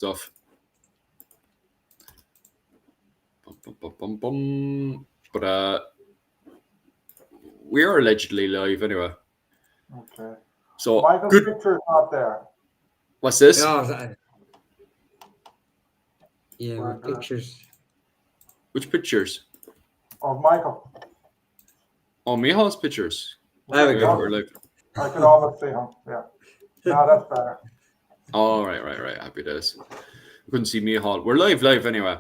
stuff. But we are allegedly live anyway. Okay. So Michael's good. picture is not there. What's this? Yeah, pictures. Which pictures? Of Michael. Oh, Mihal's pictures. There we go. We're live. I can almost see him. Yeah. Now that's better. Oh, right. Happy days. Couldn't see Mihal. We're live anyway.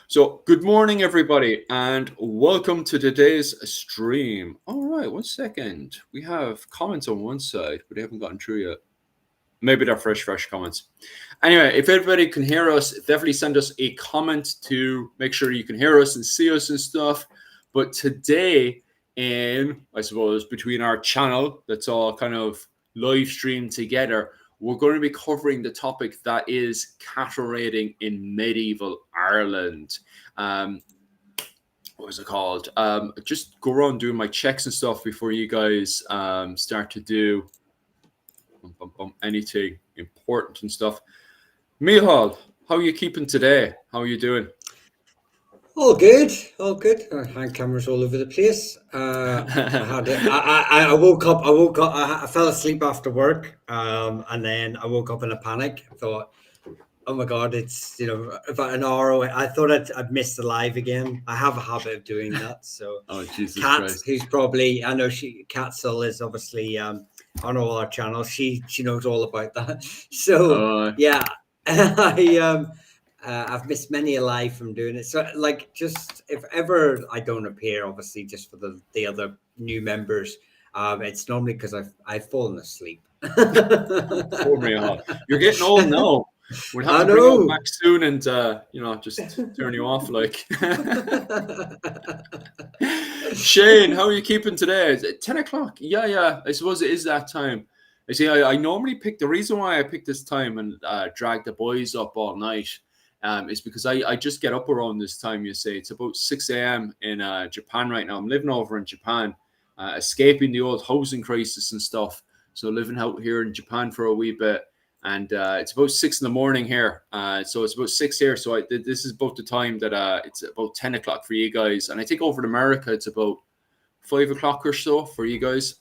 So good morning, everybody, and welcome to today's stream. All right, 1 second. We have comments on one side, but they haven't gotten through yet. Maybe they're fresh comments. Anyway, if everybody can hear us, definitely send us a comment to make sure you can hear us and see us and stuff. But today, I suppose, between our channel that's all kind of live streamed together, we're going to be covering the topic that is cattle raiding in medieval Ireland. What was it called? Just go around doing my checks and stuff before you guys start to do anything important and stuff. Mihal, how are you keeping today? How are you doing? All good. I had cameras all over the place. I woke up. I fell asleep after work, and then I woke up in a panic. I thought, "Oh my God, it's about an hour away." I thought I'd missed the live again. I have a habit of doing that. So, oh Jesus Kat, Christ. who's probably Katzel is obviously on all our channels. She knows all about that. So yeah, I've missed many a live from doing it. So, just if ever I don't appear, obviously, just for the other new members, it's normally because I've fallen asleep. Poor Mihal. You're getting old now. We'll have to bring you back soon and just turn you off like. Shane, how are you keeping today? Is it 10 o'clock? Yeah. I suppose it is that time. I see. I normally pick the reason why I pick this time and drag the boys up all night. Is because I just get up around this time. You say it's about 6 a.m. in Japan right now. I'm living over in Japan, escaping the old housing crisis and stuff. So living out here in Japan for a wee bit, and it's about 6 a.m. here. So it's about 6 here. So this is about the time that it's about 10 o'clock for you guys, and I think over in America it's about 5 o'clock or so for you guys.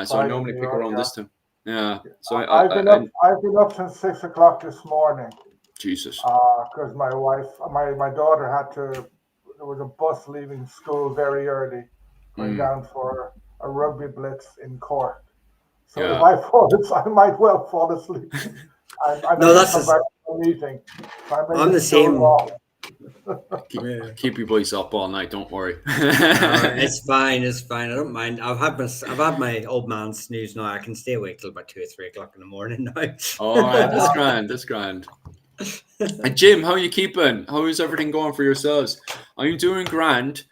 So I normally pick around this time. Yeah. So I've been up since 6 o'clock this morning. Jesus. Because my daughter there was a bus leaving school very early, going down for a rugby blitz in Cork. So if I might well fall asleep. No, that's a meeting. I'm the same. Keep your voice up all night. Don't worry. It's fine. I don't mind. I've had my old man snooze now. I can stay awake till about 2 or 3 o'clock in the morning now. All right, that's grand. And Jim, how are you keeping? How is everything going for yourselves? I'm doing grand.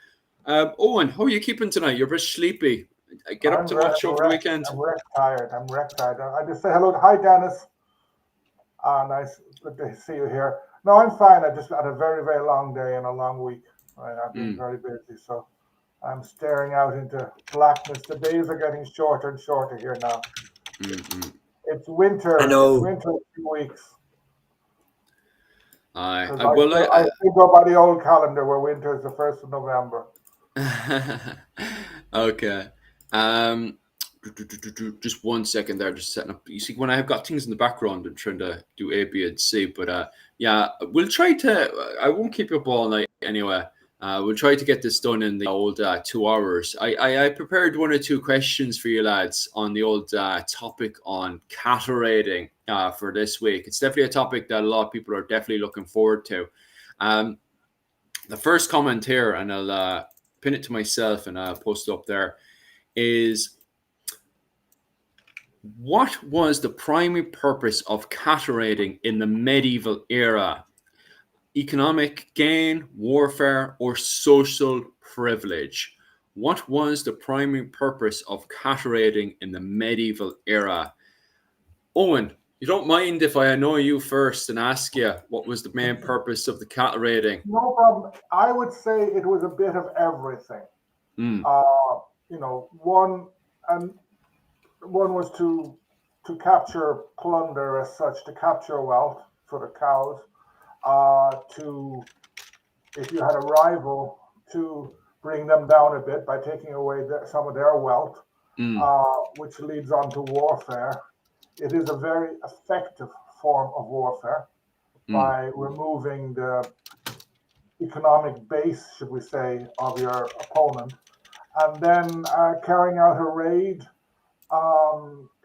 Owen, how are you keeping tonight? You're a bit sleepy. Get up to much over the weekend. I'm wreck tired. I just say hello. Hi, Dennis. Nice to see you here. No, I'm fine. I just had a very, very long day and a long week. I've been very busy, so I'm staring out into blackness. The days are getting shorter and shorter here now. It's winter. I know. It's winter in 2 weeks. I think go by the old calendar where winter is the 1st of November. Okay. Just 1 second there, just setting up. You see, when I have got things in the background, I'm trying to do A, B, and C. But we'll try to. I won't keep you up all night anyway. We'll try to get this done in the old 2 hours. I prepared 1 or 2 questions for you lads on the old topic on cattle raiding for this week. It's definitely a topic that a lot of people are definitely looking forward to. The first comment here, and I'll pin it to myself and I'll post it up there, is what was the primary purpose of cattle raiding in the medieval era? Economic gain, warfare, or social privilege? What was the primary purpose of cattle raiding in the medieval era? Owen, you don't mind if I annoy you first and ask you what was the main purpose of the cattle raiding? No problem. I would say it was a bit of everything. One was to capture plunder as such, to capture wealth. for the cows, to, if you had a rival, to bring them down a bit by taking away some of their wealth, which leads on to warfare. It is a very effective form of warfare by removing the economic base, should we say, of your opponent. And then carrying out a raid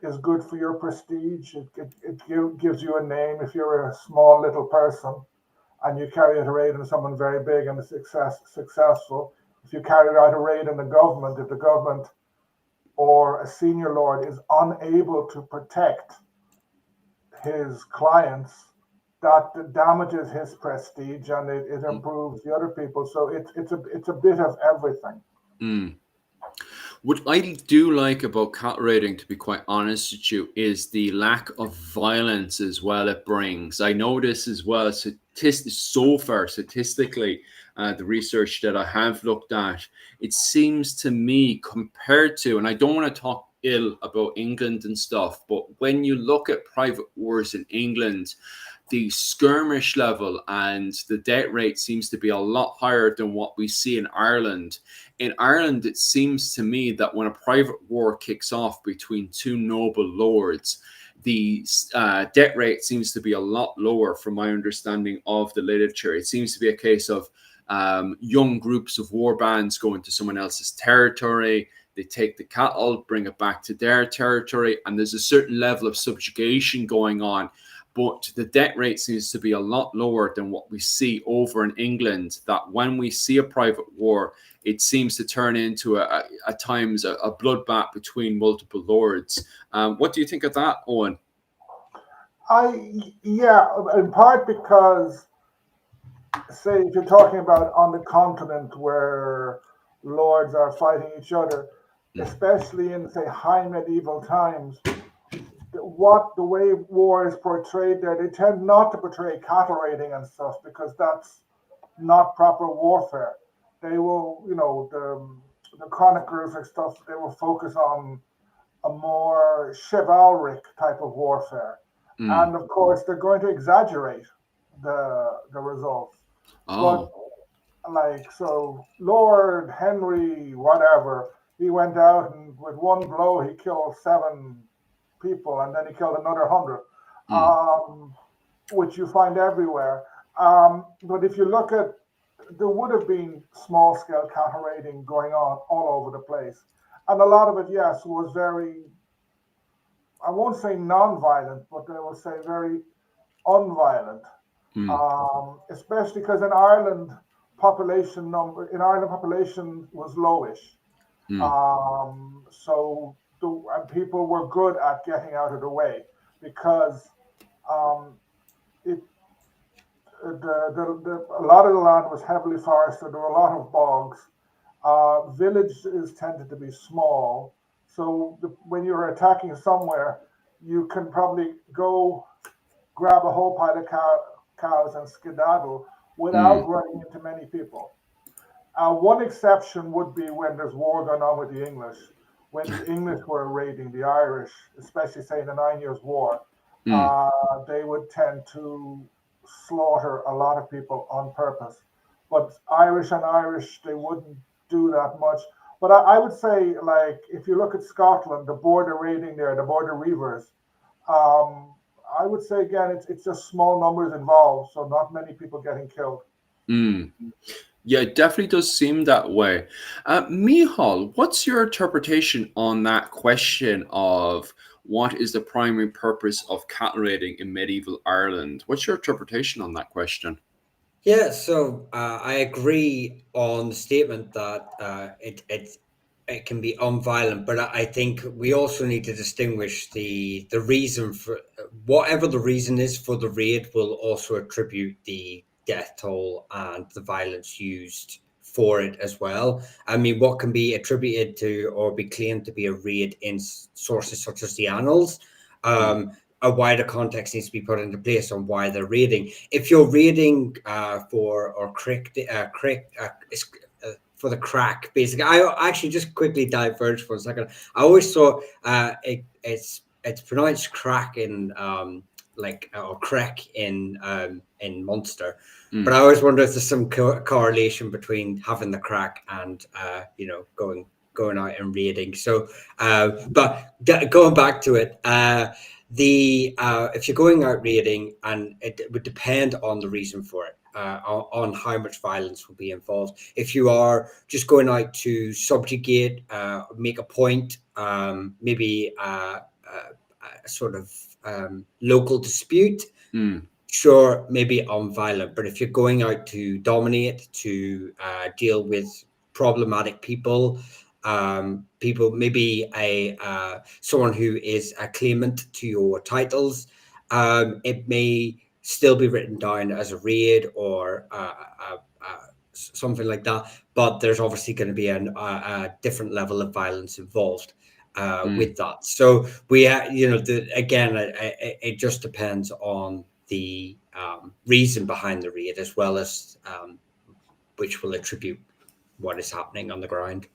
is good for your prestige. It gives you a name if you're a small little person and you carry out a raid on someone very big and successful. If you carry out a raid on the government, if the government or a senior lord is unable to protect his clients, that damages his prestige and it improves the other people. So it's a bit of everything. What I do like about cattle raiding, to be quite honest with you, is the lack of violence as well it brings. I know this as well. So far, statistically, the research that I have looked at, it seems to me compared to, and I don't want to talk ill about England and stuff, but when you look at private wars in England, the skirmish level and the death rate seems to be a lot higher than what we see in Ireland. In Ireland, it seems to me that when a private war kicks off between two noble lords, the death rate seems to be a lot lower from my understanding of the literature. It seems to be a case of young groups of war bands go into someone else's territory. They take the cattle, bring it back to their territory, and there's a certain level of subjugation going on. But the death rate seems to be a lot lower than what we see over in England, that when we see a private war, it seems to turn into at times a bloodbath between multiple lords. What do you think of that, Owen? Yeah, in part because, say, if you're talking about on the continent where lords are fighting each other, especially in, say, high medieval times, the way war is portrayed there, they tend not to portray cattle raiding and stuff because that's not proper warfare. They will, the chroniclers and stuff, they will focus on a more chivalric type of warfare. And of course, they're going to exaggerate the results. Oh. But so Lord Henry, whatever, he went out and with one blow he killed 7 people and then he killed another 100, which you find everywhere. But if you look at, there would have been small scale cattle raiding going on all over the place. And a lot of it, yes, was very, I won't say non-violent, but I will say very unviolent. Especially because in Ireland, population was lowish. So people were good at getting out of the way because a lot of the land was heavily forested. There were a lot of bogs. Villages tended to be small. So when you're attacking somewhere, you can probably go grab a whole pile of cows and skedaddle without running into many people. One exception would be when there's war going on with the English. When the English were raiding the Irish, especially say in the 9 Years' War, they would tend to slaughter a lot of people on purpose. But Irish, they wouldn't do that much. But I would say, like, if you look at Scotland, the border raiding there, the border reivers, I would say, again, it's just small numbers involved, so not many people getting killed. Yeah, it definitely does seem that way. Mihal, what's your interpretation on that question of what is the primary purpose of cattle raiding in medieval Ireland? What's your interpretation on that question? Yeah, so I agree on the statement that it can be unviolent, but I think we also need to distinguish the reason for whatever the reason is for the raid will also attribute the death toll and the violence used for it as well. I mean, what can be attributed to or be claimed to be a raid in sources such as the annals, a wider context needs to be put into place on why they're raiding. If you're raiding for the crack, basically, I actually just quickly diverge for a second. I always thought it's pronounced crack in or Crec in Munster. Mm. But I always wonder if there's some correlation between having the crack and going out and raiding. So, but going back to it, if you're going out raiding, and it would depend on the reason for it, on how much violence will be involved. If you are just going out to subjugate, make a point, maybe a sort of local dispute. Sure, maybe unviolent, but if you're going out to dominate, to deal with problematic people, maybe someone who is a claimant to your titles, it may still be written down as a raid or something like that, but there's obviously going to be a different level of violence involved with that. So again, it just depends on the reason behind the raid, as well as which will attribute what is happening on the ground.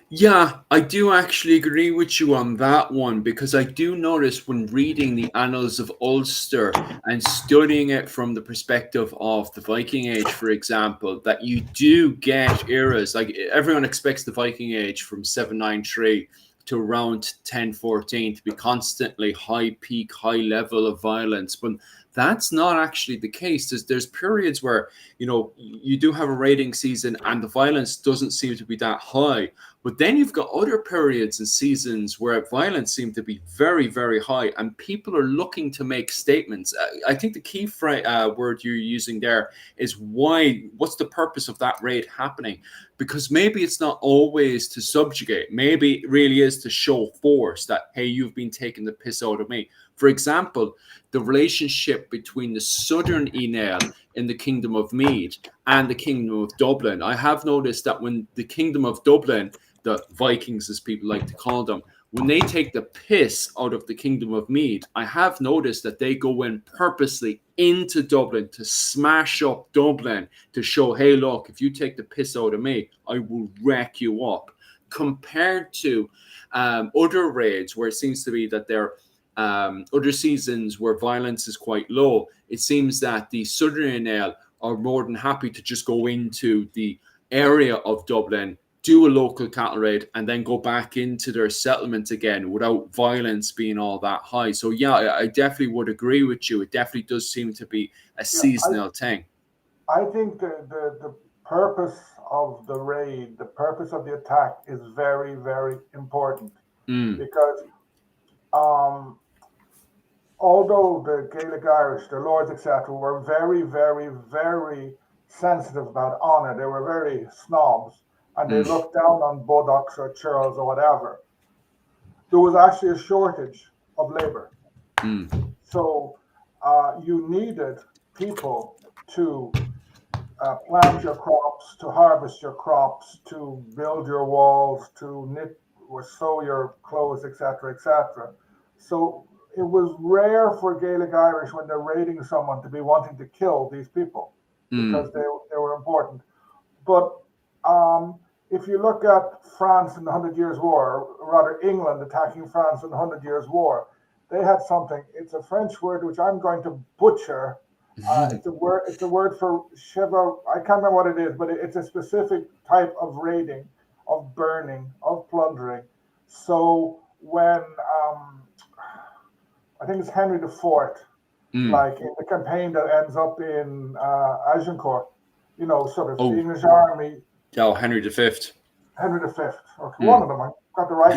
Yeah, I do actually agree with you on that one, because I do notice when reading the Annals of Ulster and studying it from the perspective of the Viking Age, for example, that you do get eras, like everyone expects the Viking Age from 793 to around 1014 to be constantly high peak, high level of violence, but that's not actually the case. There's periods where you do have a raiding season and the violence doesn't seem to be that high, but then you've got other periods and seasons where violence seems to be very, very high, and people are looking to make statements. I think the key word you're using there is why. What's the purpose of that raid happening? Because maybe it's not always to subjugate. Maybe it really is to show force that, hey, you've been taking the piss out of me. For example, the relationship between the Southern Enel in the Kingdom of Meath and the Kingdom of Dublin. I have noticed that when the Kingdom of Dublin, the Vikings as people like to call them, when they take the piss out of the Kingdom of Meath, I have noticed that they go in purposely into Dublin to smash up Dublin to show, hey, look, if you take the piss out of me, I will wreck you up. Compared to other raids where it seems to be that they're other seasons where violence is quite low, it seems that the Southern Enel are more than happy to just go into the area of Dublin, do a local cattle raid, and then go back into their settlement again without violence being all that high. So yeah, I definitely would agree with you. It definitely does seem to be a seasonal thing. I think the purpose of the raid, the purpose of the attack is very, very important, because although the Gaelic Irish, the lords, etc., were very, very, very sensitive about honor, they were very snobs, and they looked down on bullocks or churls or whatever, there was actually a shortage of labor. So you needed people to plant your crops, to harvest your crops, to build your walls, to knit or sew your clothes, etc., etc. So it was rare for Gaelic Irish, when they're raiding someone, to be wanting to kill these people, because they were important. But if you look at France in the 100 Years' War, or rather England attacking France in the 100 Years' War, they had something. It's a French word which I'm going to butcher. It's a word for shiva. I can't remember what it is, but it's a specific type of raiding, of burning, of plundering. So when I think it's Henry IV, like in the campaign that ends up in Agincourt, sort of the English army. Oh, Henry V. Henry V. Okay, one of them. I got the right.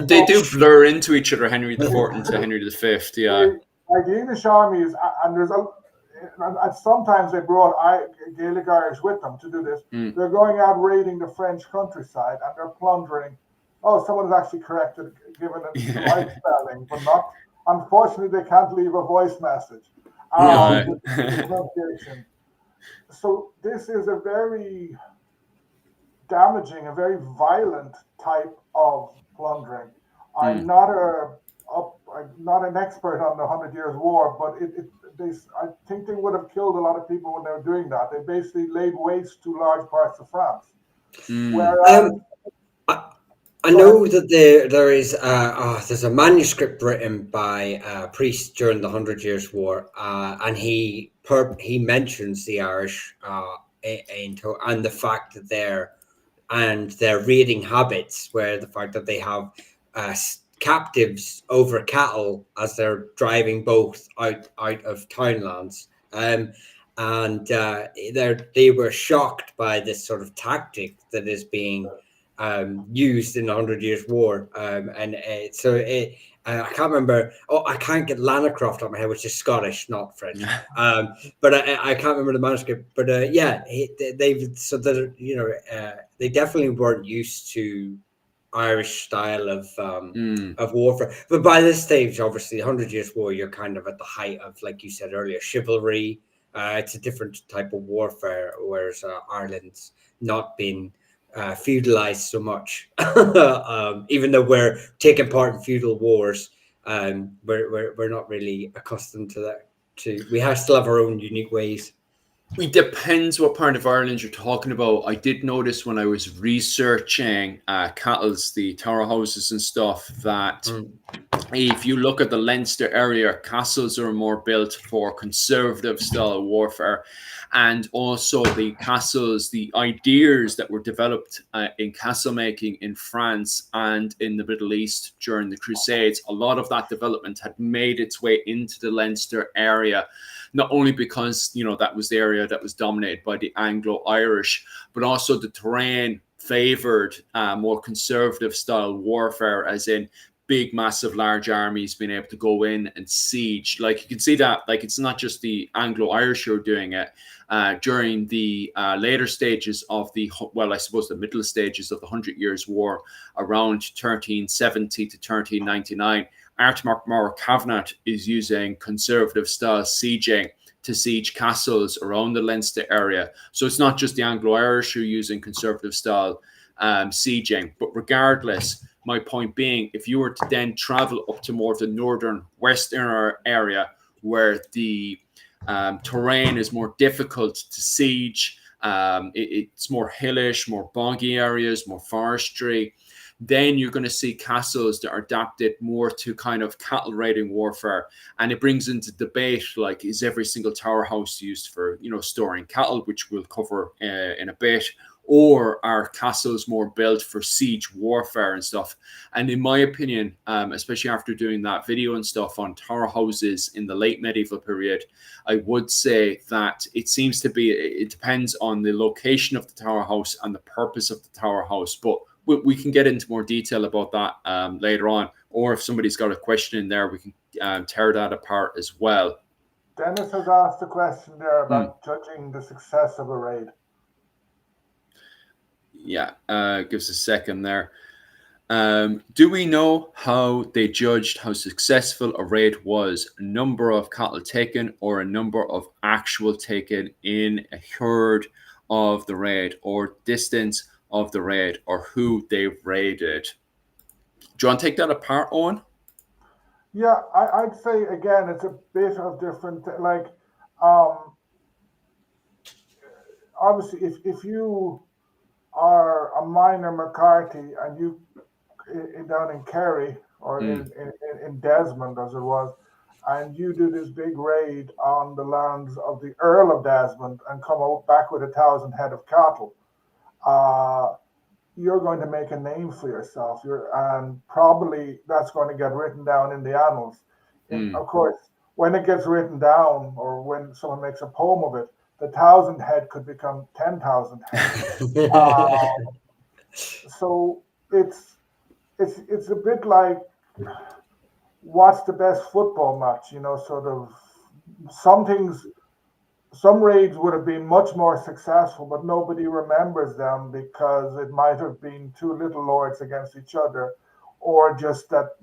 They do blur into each other, Henry IV into Henry V. Yeah. Like the English army is, and sometimes they brought Gaelic Irish with them to do this. They're going out raiding the French countryside, and they're plundering. Oh, someone's actually corrected, given it the right spelling, but not. Unfortunately, they can't leave a voice message. Pronunciation. So this is a very damaging, a very violent type of plundering. I'm not an expert on the 100 Years' War, but I think they would have killed a lot of people when they were doing that. They basically laid waste to large parts of France. Whereas, I Go know ahead. that there's a manuscript written by a priest during the Hundred Years' War, and he mentions the Irish and the fact that their raiding habits, where the fact that they have captives over cattle as they're driving both out of townlands. And they were shocked by this sort of tactic that is being used in the Hundred Years' War. I can't remember. Oh, I can't get Lanacroft on my head, which is Scottish, not French. But I can't remember the manuscript. But they definitely weren't used to Irish style of warfare. But by this stage, obviously, the Hundred Years' War, you're kind of at the height of, like you said earlier, chivalry. It's a different type of warfare, whereas Ireland's not been feudalized so much. Even though we're taking part in feudal wars, we're not really accustomed to that. We still have our own unique ways. It depends what part of Ireland you're talking about. I did notice when I was researching cattle's, the tower houses and stuff, that if you look at the Leinster area, castles are more built for conservative style warfare. And also the castles, the ideas that were developed in castle making in France and in the Middle East during the Crusades, a lot of that development had made its way into the Leinster area. Not only because, that was the area that was dominated by the Anglo-Irish, but also the terrain favored more conservative style warfare, as in big, massive, large armies being able to go in and siege. Like, you can see that, like, it's not just the Anglo-Irish who are doing it. During the later stages of the middle stages of the 100 Years' War, around 1370 to 1399, Artmark Mara Cavanagh is using conservative style sieging to siege castles around the Leinster area. So it's not just the Anglo-Irish who are using conservative style sieging. But regardless, my point being, if you were to then travel up to more of the northern western area where the terrain is more difficult to siege, it's more hillish, more boggy areas, more forestry, then you're going to see castles that are adapted more to kind of cattle raiding warfare. And it brings into debate, like, is every single tower house used for, storing cattle, which we'll cover in a bit, or are castles more built for siege warfare and stuff? And in my opinion, especially after doing that video and stuff on tower houses in the late medieval period, I would say that it depends on the location of the tower house and the purpose of the tower house. But we can get into more detail about that later on. Or if somebody's got a question in there, we can tear that apart as well. Dennis has asked a question there about judging the success of a raid. Yeah, give us a second there. Do we know how they judged how successful a raid was? A number of cattle taken or a number of actual taken in a herd of the raid, or distance of the raid, or who they raided? Do you want to take that apart, Owen? Yeah, I'd say again, it's a bit of different. Like, um, obviously, if you are a minor McCarthy and you down in Kerry or in Desmond as it was, and you do this big raid on the lands of the Earl of Desmond and come out back with 1,000 head of cattle, you're going to make a name for yourself. And probably that's going to get written down in the annals. Of course, when it gets written down, or when someone makes a poem of it, the 1,000 head could become 10,000 head. So it's a bit like, what's the best football match? Sort of, some raids would have been much more successful, but nobody remembers them because it might have been two little lords against each other, or just that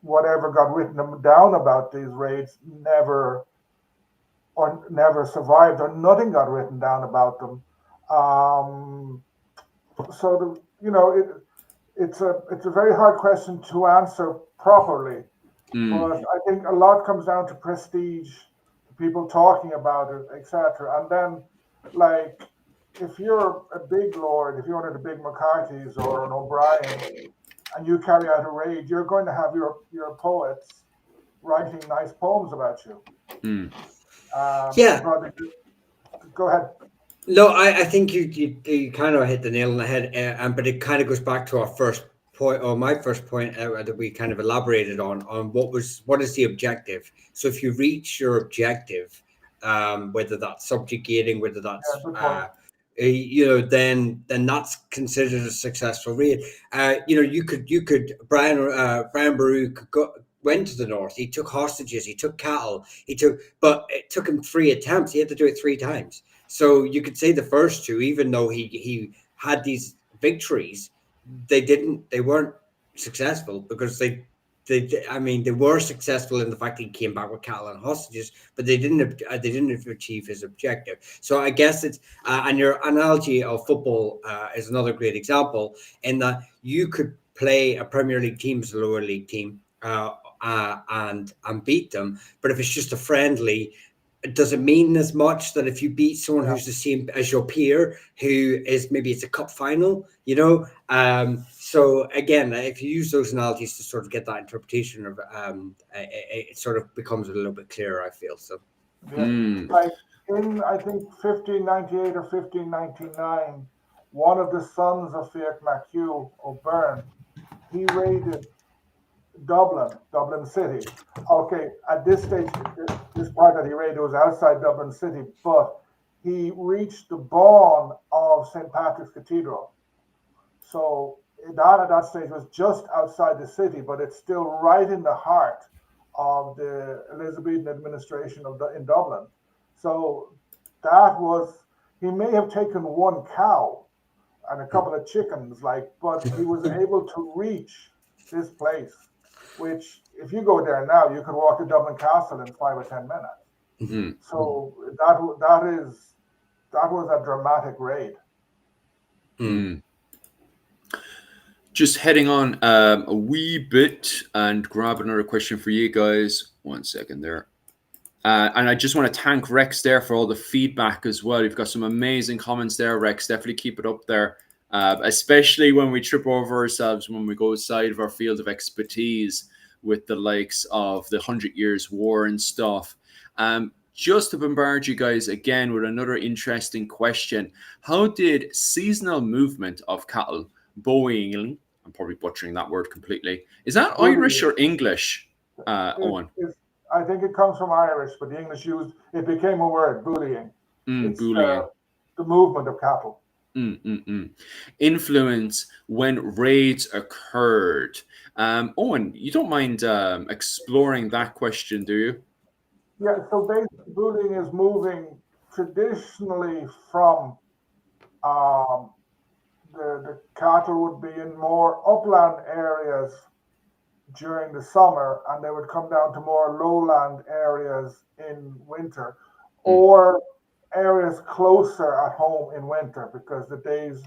whatever got written down about these raids never survived, or nothing got written down about them. So it's a very hard question to answer properly, but I think a lot comes down to prestige, people talking about it, etc. And then, like, if you're a big lord, if you're one of the big McCarthys or an O'Brien, and you carry out a raid, you're going to have your poets writing nice poems about you. Mm. And Yeah. probably go ahead. No, I think you kind of hit the nail on the head, but it kind of goes back to our first point, or my first point that we kind of elaborated on what is the objective. So if you reach your objective, whether that's subjugating, whether Yeah, that's good point. then that's considered a successful raid. You could Brian Baru went to the north. He took hostages. He took cattle. But it took him 3 attempts. He had to do it 3 times. So you could say the first two, even though he had these victories, they weren't successful because I mean, they were successful in the fact that he came back with cattle and hostages, but they didn't achieve his objective. So I guess it's and your analogy of football is another great example in that you could play a Premier League team as a lower league team and beat them, but if it's just a friendly, it doesn't mean as much that if you beat someone Yeah, who's the same as your peer, who is maybe it's a cup final, so again, if you use those analogies to sort of get that interpretation of it sort of becomes a little bit clearer, I feel. So yeah. Mm. Like in I think 1598 or 1599, one of the sons of Fiach MacHugh O'Byrne, he raided Dublin City. Okay, at this stage, this part that he raided was outside Dublin City, but he reached the bawn of St. Patrick's Cathedral. So that at that stage was just outside the city, but it's still right in the heart of the Elizabethan administration in Dublin. So that was he may have taken one cow and a couple of chickens, but he was able to reach this place, which if you go there now, you could walk to Dublin Castle in 5 or 10 minutes. Mm. So that was a dramatic raid. Mm. Just heading on a wee bit and grab another question for you guys. 1 second there. And I just want to thank Rex there for all the feedback as well. You've got some amazing comments there, Rex. Definitely keep it up there, especially when we trip over ourselves when we go outside of our field of expertise with the likes of the 100 Years' War and stuff. Just to bombard you guys again with another interesting question. How did seasonal movement of cattle, Boeing, I'm probably butchering that word completely. Is that Irish Bullying. or English, Owen? I think it comes from Irish, but the English used it became a word, bullying. It's Bullying. the movement of cattle. Influence when raids occurred. Owen, you don't mind exploring that question, do you? Yeah, so basically bullying is moving traditionally from um, the cattle would be in more upland areas during the summer, and they would come down to more lowland areas in winter, Mm, or areas closer at home in winter because the days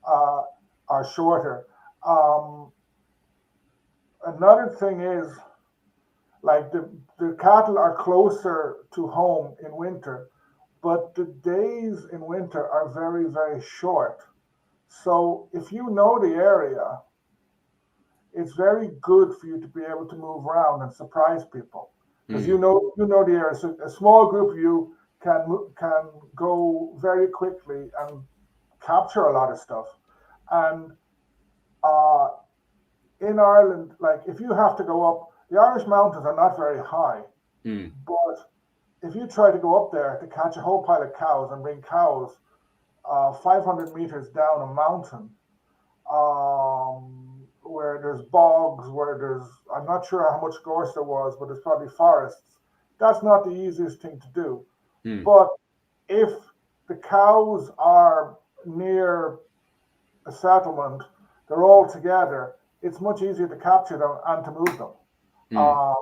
uh, are shorter. Um, Another thing is like the cattle are closer to home in winter, but the days in winter are very, very short. So if you know the area, it's very good for you to be able to move around and surprise people because mm, you know the area. So a small group of you can go very quickly and capture a lot of stuff. And uh, in Ireland, like if you have to go up, the Irish mountains are not very high, mm, but if you try to go up there to catch a whole pile of cows and bring cows 500 meters down a mountain, where there's bogs, where I'm not sure how much gorse there was, but there's probably forests. That's not the easiest thing to do. mm, But if the cows are near a settlement, they're all together, it's much easier to capture them and to move them. mm. Uh,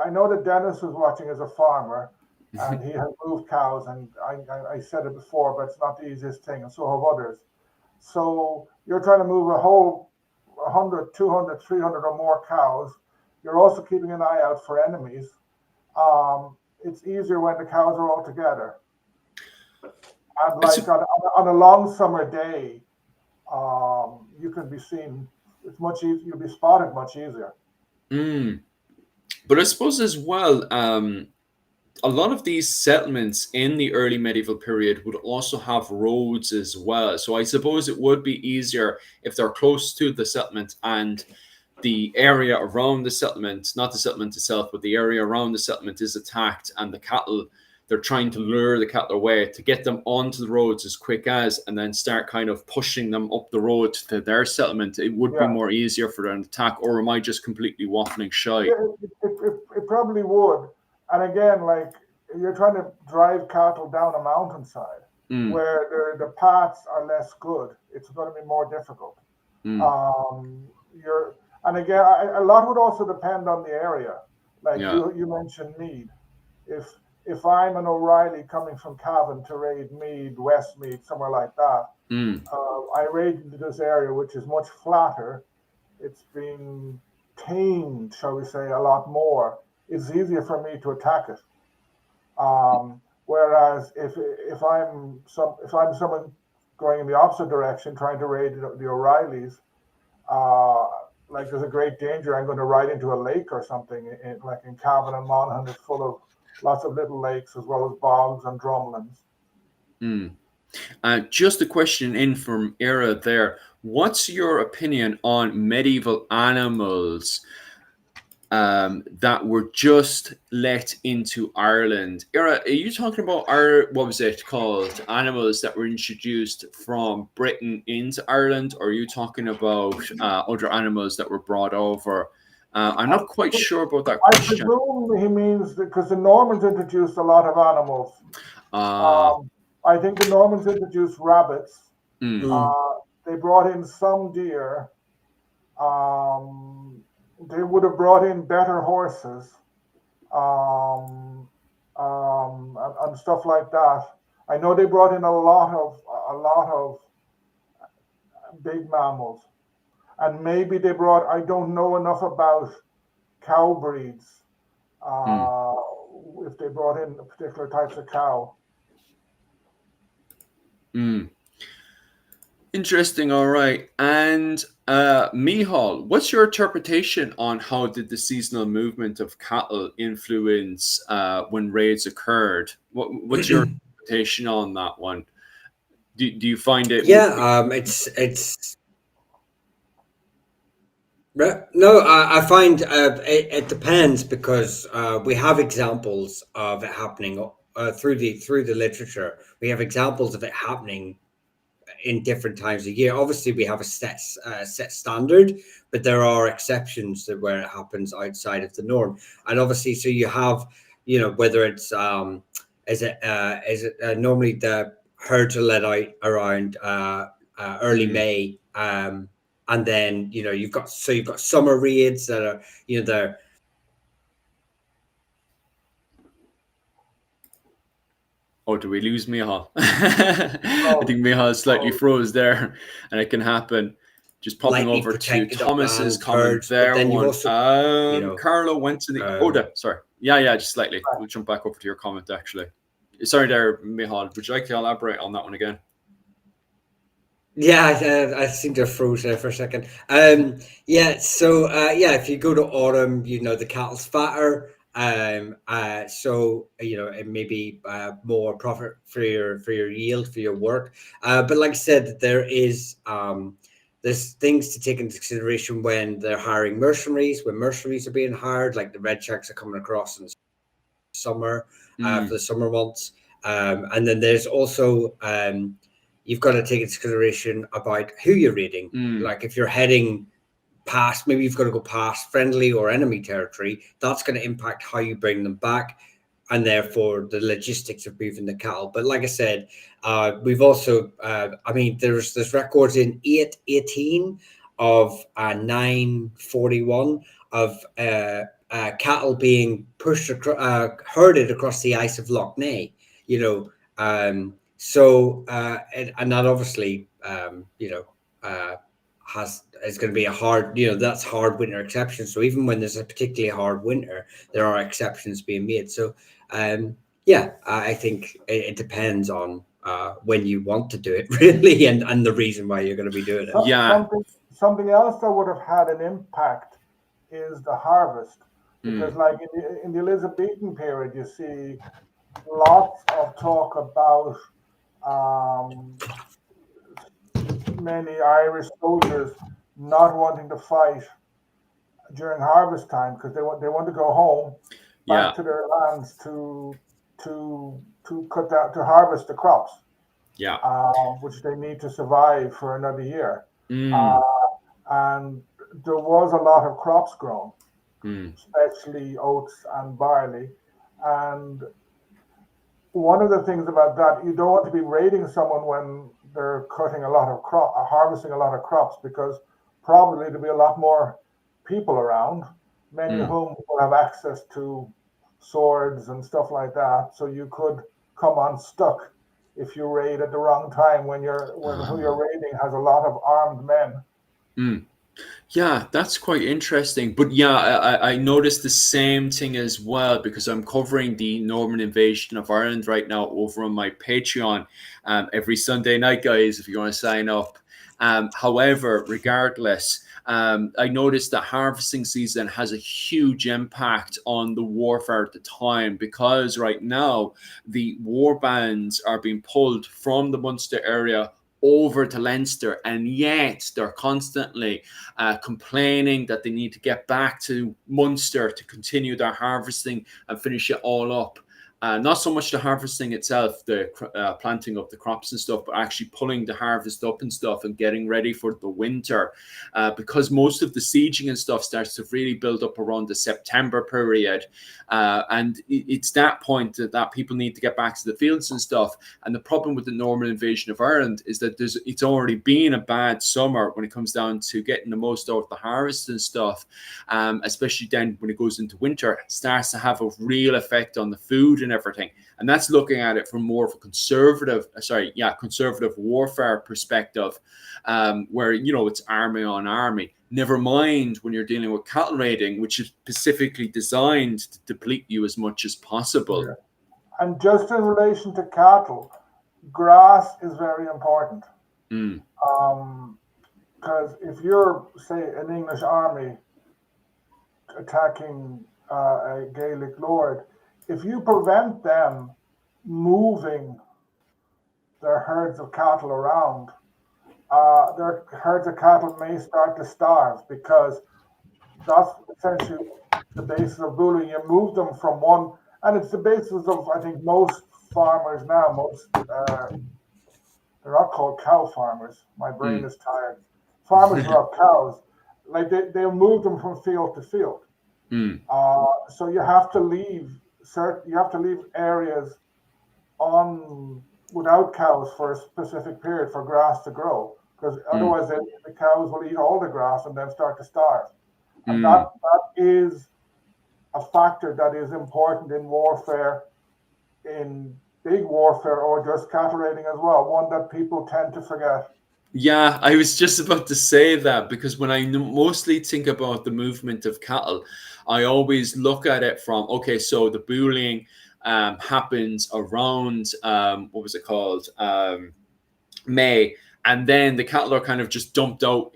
I know that Dennis was watching as a farmer, and he has moved cows, and I said it before, but it's not the easiest thing, and so have others. So you're trying to move a whole 100, 200, 300 or more cows. You're also keeping an eye out for enemies. It's easier when the cows are all together. And It's like on a long summer day, you can be seen. It's much easier. You'll be spotted much easier. but I suppose as well, a lot of these settlements in the early medieval period would also have roads as well. So I suppose it would be easier if they're close to the settlement and the area around the settlement, not the settlement itself, but the area around the settlement is attacked and the cattle, they're trying to lure the cattle away to get them onto the roads as quick as, and then start kind of pushing them up the road to their settlement. It would be Yeah, more easier for them to attack, or am I just completely waffling shy? yeah, it probably would. And again, like you're trying to drive cattle down a mountainside Mm, where the paths are less good. It's going to be more difficult. mm, You're and again, a lot would also depend on the area. Like yeah. you mentioned Mead. If if I'm an O'Reilly coming from Cavan to raid Mead, Westmead, somewhere like that, Mm, I raid into this area which is much flatter. It's been tamed, shall we say, a lot more. It's easier for me to attack it. Whereas if I'm someone going in the opposite direction, trying to raid the O'Reillys, uh, like there's a great danger I'm going to ride into a lake or something. Like in Cavan and Monaghan, it's full of lots of little lakes as well as bogs and drumlins. mm. Just a question in from Era there. What's your opinion on medieval animals that were just let into Ireland? Era, are you talking about our, what was it called? Animals that were introduced from Britain into Ireland, or are you talking about other animals that were brought over? I'm I, not quite sure about that I question. presume he means because the Normans introduced a lot of animals. Uh, Um, I think the Normans introduced rabbits. mm, Mm. They brought in some deer. Um, they would have brought in better horses, um, and stuff like that. I know they brought in a lot of big mammals, and maybe they brought. I don't know enough about cow breeds. mm, Uh, if they brought in particular types of cow. mm. Interesting. All right. And Mihal, what's your interpretation on how did the seasonal movement of cattle influence when raids occurred? What's your interpretation on that one? Do you find it would Yeah, be? it's no, I find it depends because we have examples of it happening through the literature. We have examples of it happening in different times of year. Obviously, we have a set standard, but there are exceptions to where it happens outside of the norm. And obviously, so you have, whether it's is it normally the herds are let out around early Mm. May, and then you've got summer raids that are they're Oh, do we lose Mihal? I Oh, think Mihal slightly oh, froze there, and it can happen. Just popping lightly over to protected Thomas's upland comment herds, but there. then you've One, also you know Carlo went to the. Oh, um, there. Sorry. Yeah, just slightly. right. We'll jump back over to your comment actually. Sorry there, Mihal. Would you like to elaborate on that one again? Yeah, I seem to have froze there for a second. Yeah, so yeah, if you go to autumn, the cattle's fatter. So it may be more profit for your yield for your work. But like I said, there's things to take into consideration when they're hiring mercenaries. When mercenaries are being hired, like the red shirts are coming across in summer for Mm, the summer months. And then there's also you've got to take into consideration about who you're raiding. mm, Like if you're heading past, maybe you've got to go past friendly or enemy territory. That's going to impact how you bring them back, and therefore the logistics of moving the cattle. But like I said, we've also, I mean, there's records in 818 of 941 of cattle being herded across the ice of Loch Ness. You know, and that obviously, uh, has is going to be a hard, that's hard winter exception. So even when there's a particularly hard winter, there are exceptions being made. So yeah, I think it depends when you want to do it, really, and the reason why you're going to be doing it. Yeah. Something else that would have had an impact is the harvest, because like in the Elizabethan period, you see lots of talk about many Irish soldiers not wanting to fight during harvest time because they want to go home back to their lands to cut out to harvest the crops, which they need to survive for another year. And there was a lot of crops grown, especially oats and barley. And one of the things about that, you don't want to be raiding someone when they're cutting a lot of harvesting a lot of crops, because probably there'll be a lot more people around, many of whom will have access to swords and stuff like that. So you could come unstuck if you raid at the wrong time when who you're raiding has a lot of armed men. Yeah, that's quite interesting. But yeah, I noticed the same thing as well, because I'm covering the Norman invasion of Ireland right now over on my Patreon every Sunday night, guys, if you want to sign up. However, regardless, I noticed that harvesting season has a huge impact on the warfare at the time, because right now the war bands are being pulled from the Munster area over to Leinster, and yet they're constantly complaining that they need to get back to Munster to continue their harvesting and finish it all up. Not so much the harvesting itself, the planting of the crops and stuff, but actually pulling the harvest up and stuff and getting ready for the winter, because most of the sieging and stuff starts to really build up around the September period. And it's that point that people need to get back to the fields and stuff. And the problem with the Norman invasion of Ireland is that it's already been a bad summer when it comes down to getting the most out of the harvest and stuff, especially then when it goes into winter, it starts to have a real effect on the food and everything. And that's looking at it from more of a conservative warfare perspective, where, it's army on army. Never mind when you're dealing with cattle raiding, which is specifically designed to deplete you as much as possible. Yeah. And just in relation to cattle, grass is very important. Because if you're, say, an English army attacking a Gaelic lord, if you prevent them moving their herds of cattle around, their herds of cattle may start to starve, because that's essentially the basis of bullying. You move them from one, and it's the basis of, I think, most farmers now. They're not called cow farmers. My brain is tired. Farmers who have cows, like they'll move them from field to field. So you have to leave areas without cows for a specific period for grass to grow, because otherwise the cows will eat all the grass and then start to starve. And that is a factor that is important in warfare, in big warfare, or just cattle raiding as well, one that people tend to forget. Yeah, I was just about to say that, because when I mostly think about the movement of cattle, I always look at it from, okay, so the bullying happens around, what was it called? May. And then the cattle are kind of just dumped out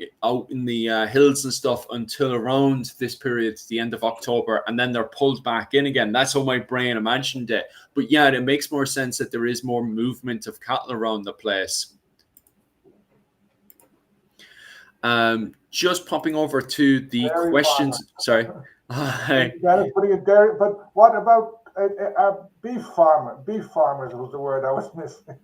in the hills and stuff until around this period, the end of October, and then they're pulled back in again. That's how my brain imagined it. But yeah, it makes more sense that there is more movement of cattle around the place. Just popping over to the Dairy questions. Farmer. Sorry. That is putting a dairy, but what about beef farmer? Beef farmers was the word I was missing.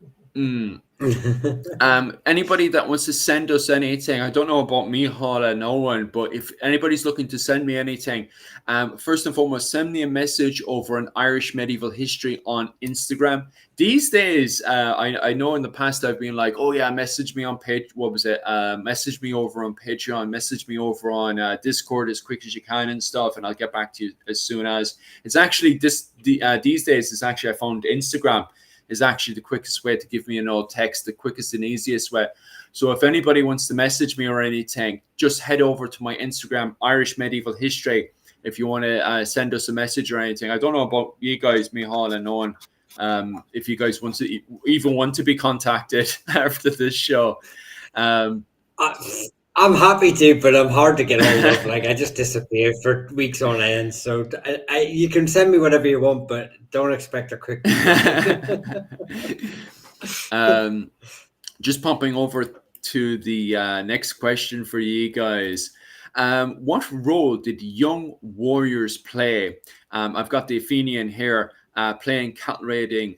Anybody that wants to send us anything, I don't know about Michal and Owen, but if anybody's looking to send me anything, first and foremost, send me a message over on Irish Medieval History on Instagram. These days, I know in the past I've been like, oh yeah, message me on message me over on Patreon, message me over on Discord as quick as you can and stuff, and I'll get back to you as soon as. It's actually these days, it's actually, I found Instagram is actually the quickest way to give me an old text, the quickest and easiest way. So if anybody wants to message me or anything, just head over to my Instagram, Irish Medieval History, if you want to send us a message or anything. I don't know about you guys, Michal and Owen. if you guys want to even want to be contacted after this show. I, I'm happy to, but I'm hard to get hold of. Like I just disappear for weeks on end. So you can send me whatever you want, but don't expect a quick reply. Just popping over to the next question for you guys. What role did young warriors play? I've got the Athenian here playing cattle raiding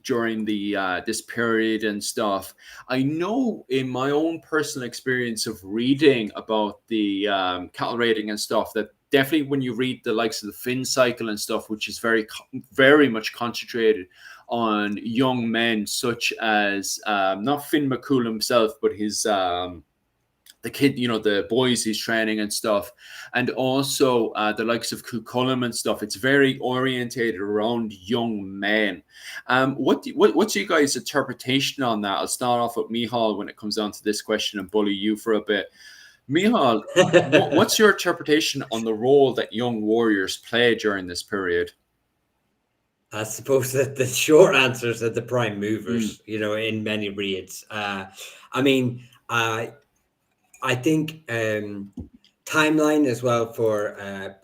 during the this period and stuff. I know in my own personal experience of reading about the cattle raiding and stuff that definitely when you read the likes of the Finn cycle and stuff, which is very much concentrated on young men such as not Finn McCool himself, but his the kid, the boys he's training and stuff, and also the likes of Cucullum and stuff. It's very orientated around young men. What's you guys' interpretation on that? I'll start off with Mihal when it comes down to this question and bully you for a bit. Mihal, what's your interpretation on the role that young warriors play during this period? I suppose that the short answer is that the prime movers, in many raids. I mean, I think timeline as well for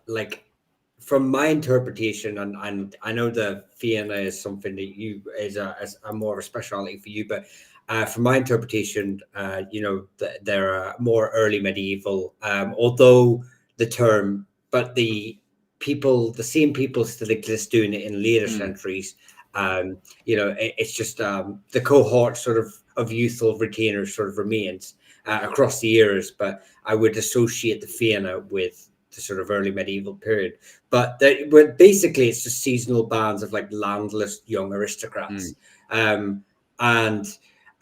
from my interpretation, and I know the Fianna is something that is a more of a speciality for you, but from my interpretation, they're more early medieval, although the term, but the same people still exist doing it in later centuries. It's just the cohort sort of youthful retainers sort of remains across the years, but I would associate the Fianna with the sort of early medieval period. But basically, it's just seasonal bands of like landless young aristocrats, and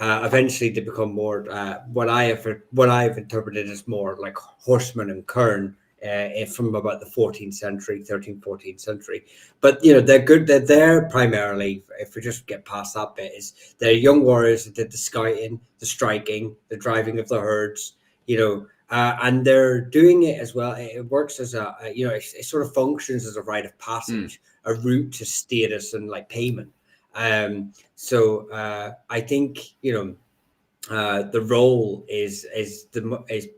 eventually they become more what I've interpreted as more like horsemen and kern. From about the 14th century, 13th, 14th century. But, they're good. They're there primarily, if we just get past that bit, is they're young warriors that did the scouting, the striking, the driving of the herds, and they're doing it as well. It works as it sort of functions as a rite of passage, a route to status and like payment. So I think, the role is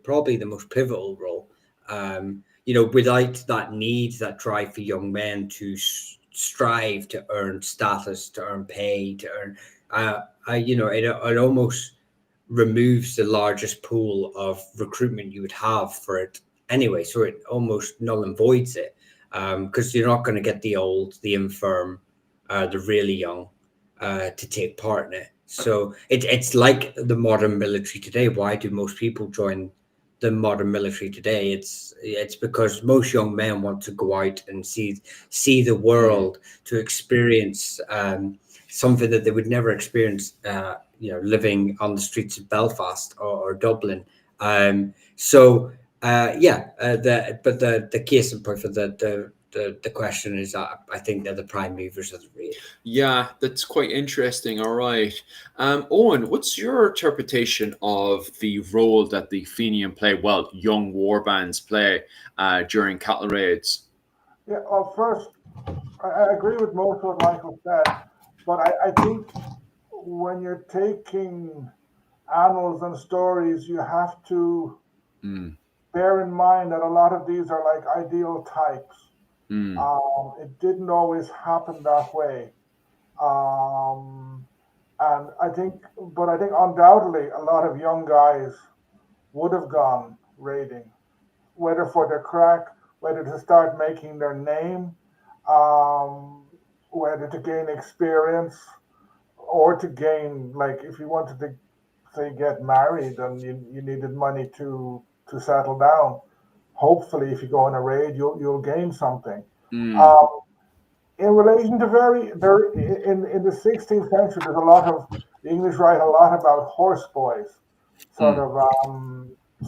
probably the most pivotal role. Without that need, that drive for young men to strive to earn status, to earn pay, to earn, it almost removes the largest pool of recruitment you would have for it anyway. So it almost null and voids it, because you're not going to get the old, the infirm, the really young to take part in it. So it's like the modern military today. Why do most people join the modern military today? It's because most young men want to go out and see the world, to experience something that they would never experience living on the streets of Belfast or Dublin. The case in point for the question is I think they're the prime movers of the raid. Yeah, that's quite interesting. All right. Owen, what's your interpretation of the role that the Fenian play, well, young war bands play during cattle raids? Yeah, well, first, I agree with most of what Michael said, but I think when you're taking annals and stories, you have to bear in mind that a lot of these are like ideal types. It didn't always happen that way. And I think undoubtedly a lot of young guys would have gone raiding, whether for their crack, whether to start making their name, whether to gain experience, or to gain, like, if you wanted to say get married and you needed money to settle down. Hopefully, if you go on a raid, you'll gain something. In relation to in the 16th century, there's a lot of the English write a lot about horse boys, sort of.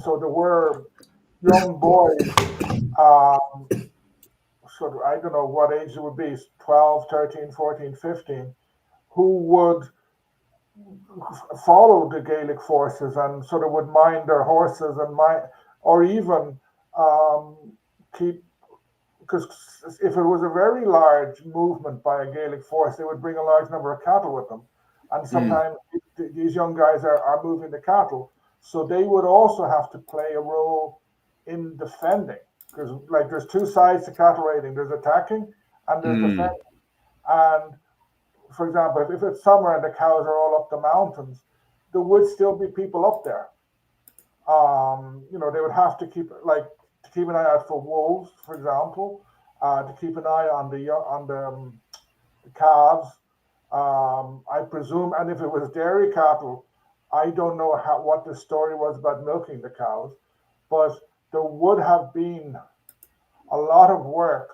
So there were young boys, sort of, I don't know what age it would be, 12, 13, 14, 15, who would follow the Gaelic forces and sort of would mind their horses or even keep because if it was a very large movement by a Gaelic force, they would bring a large number of cattle with them. And sometimes these young guys are moving the cattle. So they would also have to play a role in defending. Because like there's two sides to cattle raiding. There's attacking and there's defending. And for example, if it's summer and the cows are all up the mountains, there would still be people up there. They would have to keep an eye out for wolves, for example, to keep an eye on the calves. I presume, and if it was dairy cattle, I don't know what the story was about milking the cows, but there would have been a lot of work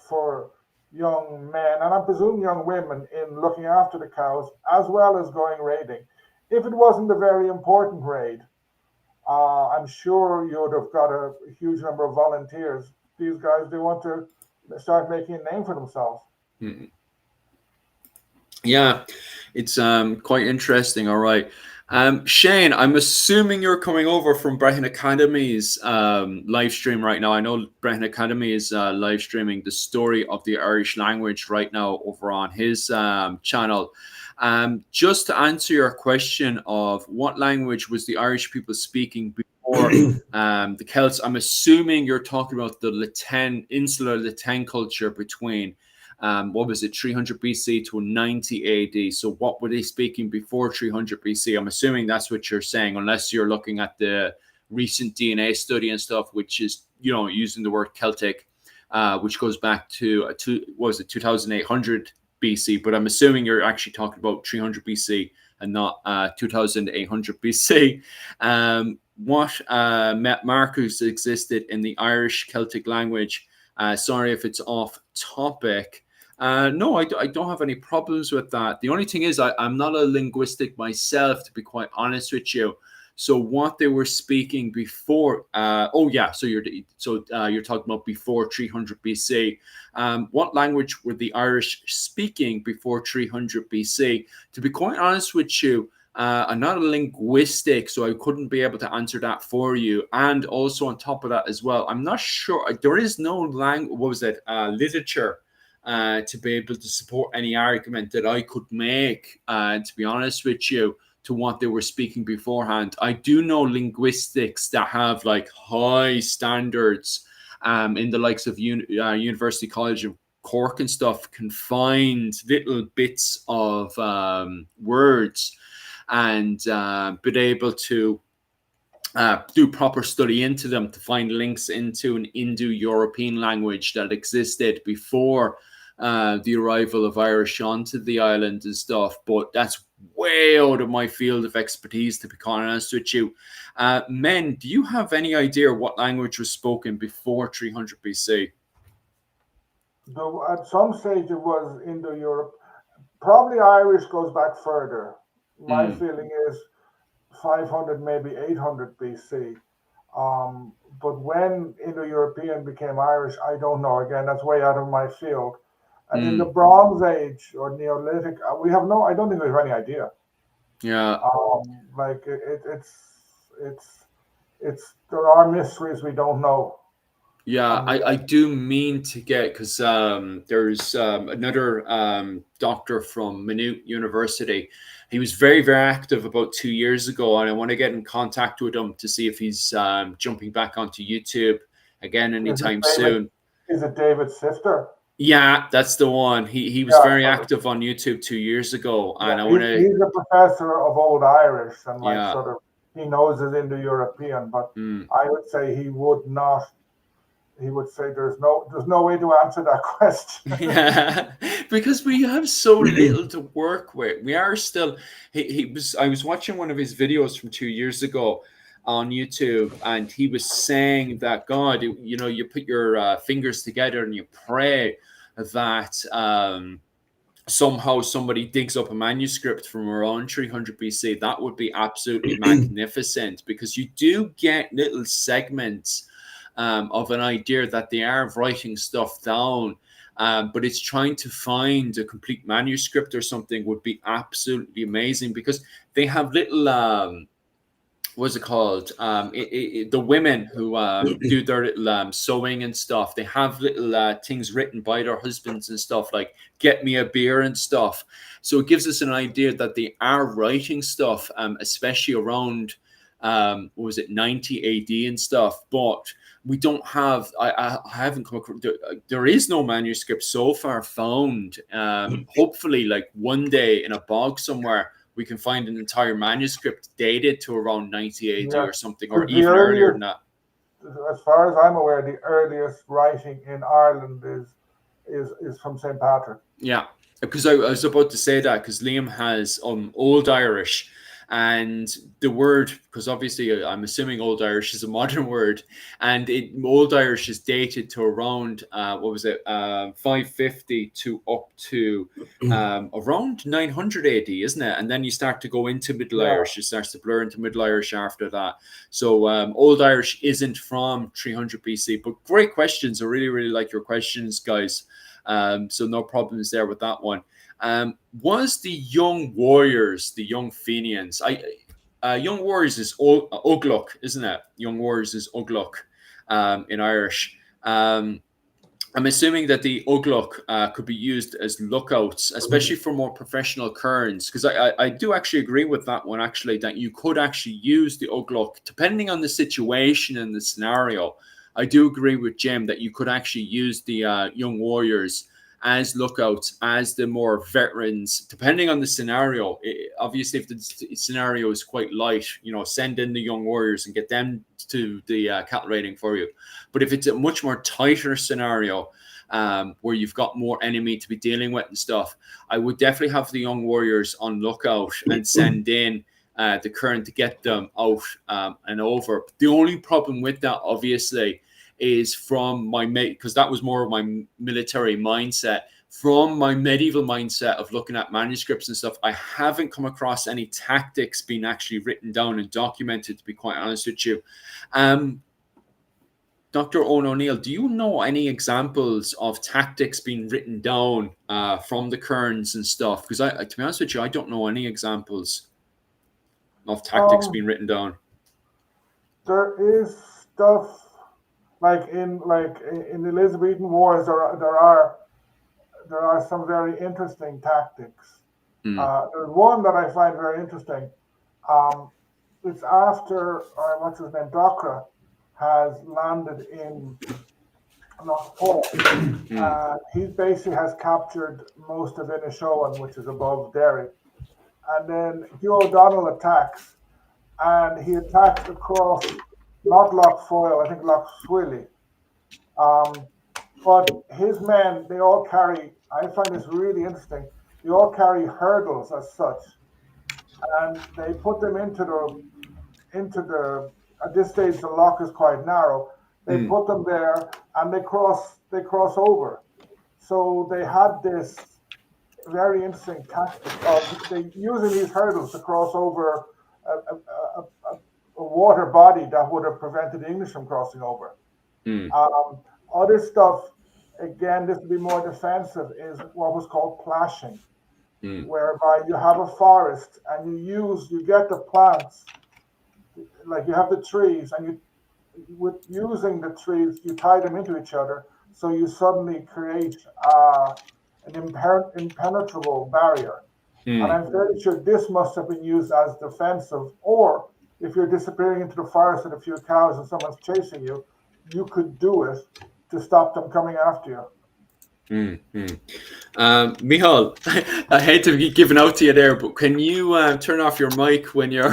for young men, and I presume young women, in looking after the cows as well as going raiding. If it wasn't a very important raid, I'm sure you would have got a huge number of volunteers. These guys, they want to start making a name for themselves. Yeah, it's quite interesting. All right. Shane, I'm assuming you're coming over from Brehon Academy's live stream right now. I know Brehon Academy is live streaming the story of the Irish language right now over on his channel. Just to answer your question of what language was the Irish people speaking before the Celts, I'm assuming you're talking about the insular Latin culture between 300 BC to 90 AD. So what were they speaking before 300 BC? I'm assuming that's what you're saying, unless you're looking at the recent DNA study and stuff, which is, using the word Celtic, which goes back to 2800 BC. But I'm assuming you're actually talking about 300 BC and not 2800 BC. What markers existed in the Irish Celtic language? Sorry if it's off topic. No, I don't have any problems with that. The only thing is I'm not a linguistic myself, to be quite honest with you. So what they were speaking before, so you're talking about before 300 BC. What language were the Irish speaking before 300 BC? To be quite honest with you, I'm not a linguistic, so I couldn't be able to answer that for you. And also on top of that as well, I'm not sure. There is no literature to be able to support any argument that I could make, to be honest with you, to what they were speaking beforehand. I do know linguistics that have like high standards in the likes of University College of Cork and stuff, can find little bits of words and been able to do proper study into them to find links into an Indo-European language that existed before the arrival of Irish onto the island and stuff. But that's way out of my field of expertise, to be honest with you. Men, do you have any idea what language was spoken before 300 BC? Though at some stage it was Indo-Europe. Probably Irish goes back further. My feeling is 500, maybe 800 BC. But when Indo-European became Irish, I don't know. Again, that's way out of my field. And in the Bronze Age or Neolithic, I don't think we have any idea. Yeah. There are mysteries we don't know. Yeah, I do mean to get, because there's another doctor from Maynooth University. He was very, very active about 2 years ago, and I want to get in contact with him to see if he's jumping back onto YouTube again anytime soon. Is it David Sifter? Yeah, that's the one. He was very active on YouTube 2 years ago, and he's a professor of Old Irish, and he knows his Indo-European, but I would say he would not. He would say there's no way to answer that question. Yeah, because we have so little to work with. We are still. I was watching one of his videos from 2 years ago on YouTube, and he was saying that God, you put your fingers together and you pray that somehow somebody digs up a manuscript from around 300 BC. That would be absolutely magnificent, because you do get little segments of an idea that they are writing stuff down, but it's trying to find a complete manuscript or something would be absolutely amazing, because they have little what's it called? The women who do their little sewing and stuff, they have little things written by their husbands and stuff, like "get me a beer" and stuff. So it gives us an idea that they are writing stuff, especially around what was it, 90 AD and stuff. But we don't have. I haven't come across. There is no manuscript so far found. Hopefully, like one day in a bog somewhere, we can find an entire manuscript dated to around 90 AD Yeah. or something, or The even earlier earliest, than that. as far as I'm aware, the earliest writing in Ireland is from St. Patrick. Yeah, because I was about to say that because Liam has Old Irish, and the word, because obviously I'm assuming Old Irish is a modern word, and Old Irish is dated to around what was it, 550 to up to around 900 AD, isn't it? And then you start to go into Middle Yeah. Irish. It starts to blur into Middle Irish after that. So Old Irish isn't from 300 BC. But great questions. I really, really like your questions, guys. So no problems there with that one. Was the Young Warriors, the Young Fenians? Young Warriors is Ugluk, isn't it? Young Warriors is Ugluk in Irish. I'm assuming that the Ugluk could be used as lookouts, especially for more professional kerns, because I do actually agree with that one, actually, that you could actually use the Ugluk, depending on the situation and the scenario. I do agree with Jim that you could actually use the Young Warriors as lookouts, as the more veterans, depending on the scenario. Obviously, if the scenario is quite light, send in the Young Warriors and get them to the cattle raiding for you. But if it's a much more tighter scenario, where you've got more enemy to be dealing with and stuff, I would definitely have the Young Warriors on lookout and send in the current to get them out and over. But the only problem with that, obviously, is from my because that was more of my military mindset. From my medieval mindset of looking at manuscripts and stuff, I haven't come across any tactics being actually written down and documented, to be quite honest with you. Dr. Owen O'Neill, do you know any examples of tactics being written down from the kerns and stuff? Because to be honest with you, I don't know any examples of tactics being written down. There is stuff like in the Elizabethan Wars. There are some very interesting tactics. There's one that I find very interesting. It's after what's his name, Docra has landed in Lough and he basically has captured most of Inishowen, which is above Derry. And then Hugh O'Donnell attacks, and he attacks across not Lough Foyle, I think Lough Swilly. But his men, they all carry, I find this really interesting, they all carry hurdles as such. And they put them into the at this stage the loch is quite narrow. They put them there and they cross over. So they had this very interesting tactic of using these hurdles to cross over a water body that would have prevented the English from crossing over. Other stuff, again, this would be more defensive, is what was called plashing, whereby you have a forest and you get the plants, like you have the trees, and with using the trees, you tie them into each other, so you suddenly create an impenetrable barrier. And I'm fairly sure this must have been used as defensive, or if you're disappearing into the forest with a few cows and someone's chasing you, you could do it to stop them coming after you. Michal, I hate to be giving out to you there, but can you turn off your mic when you're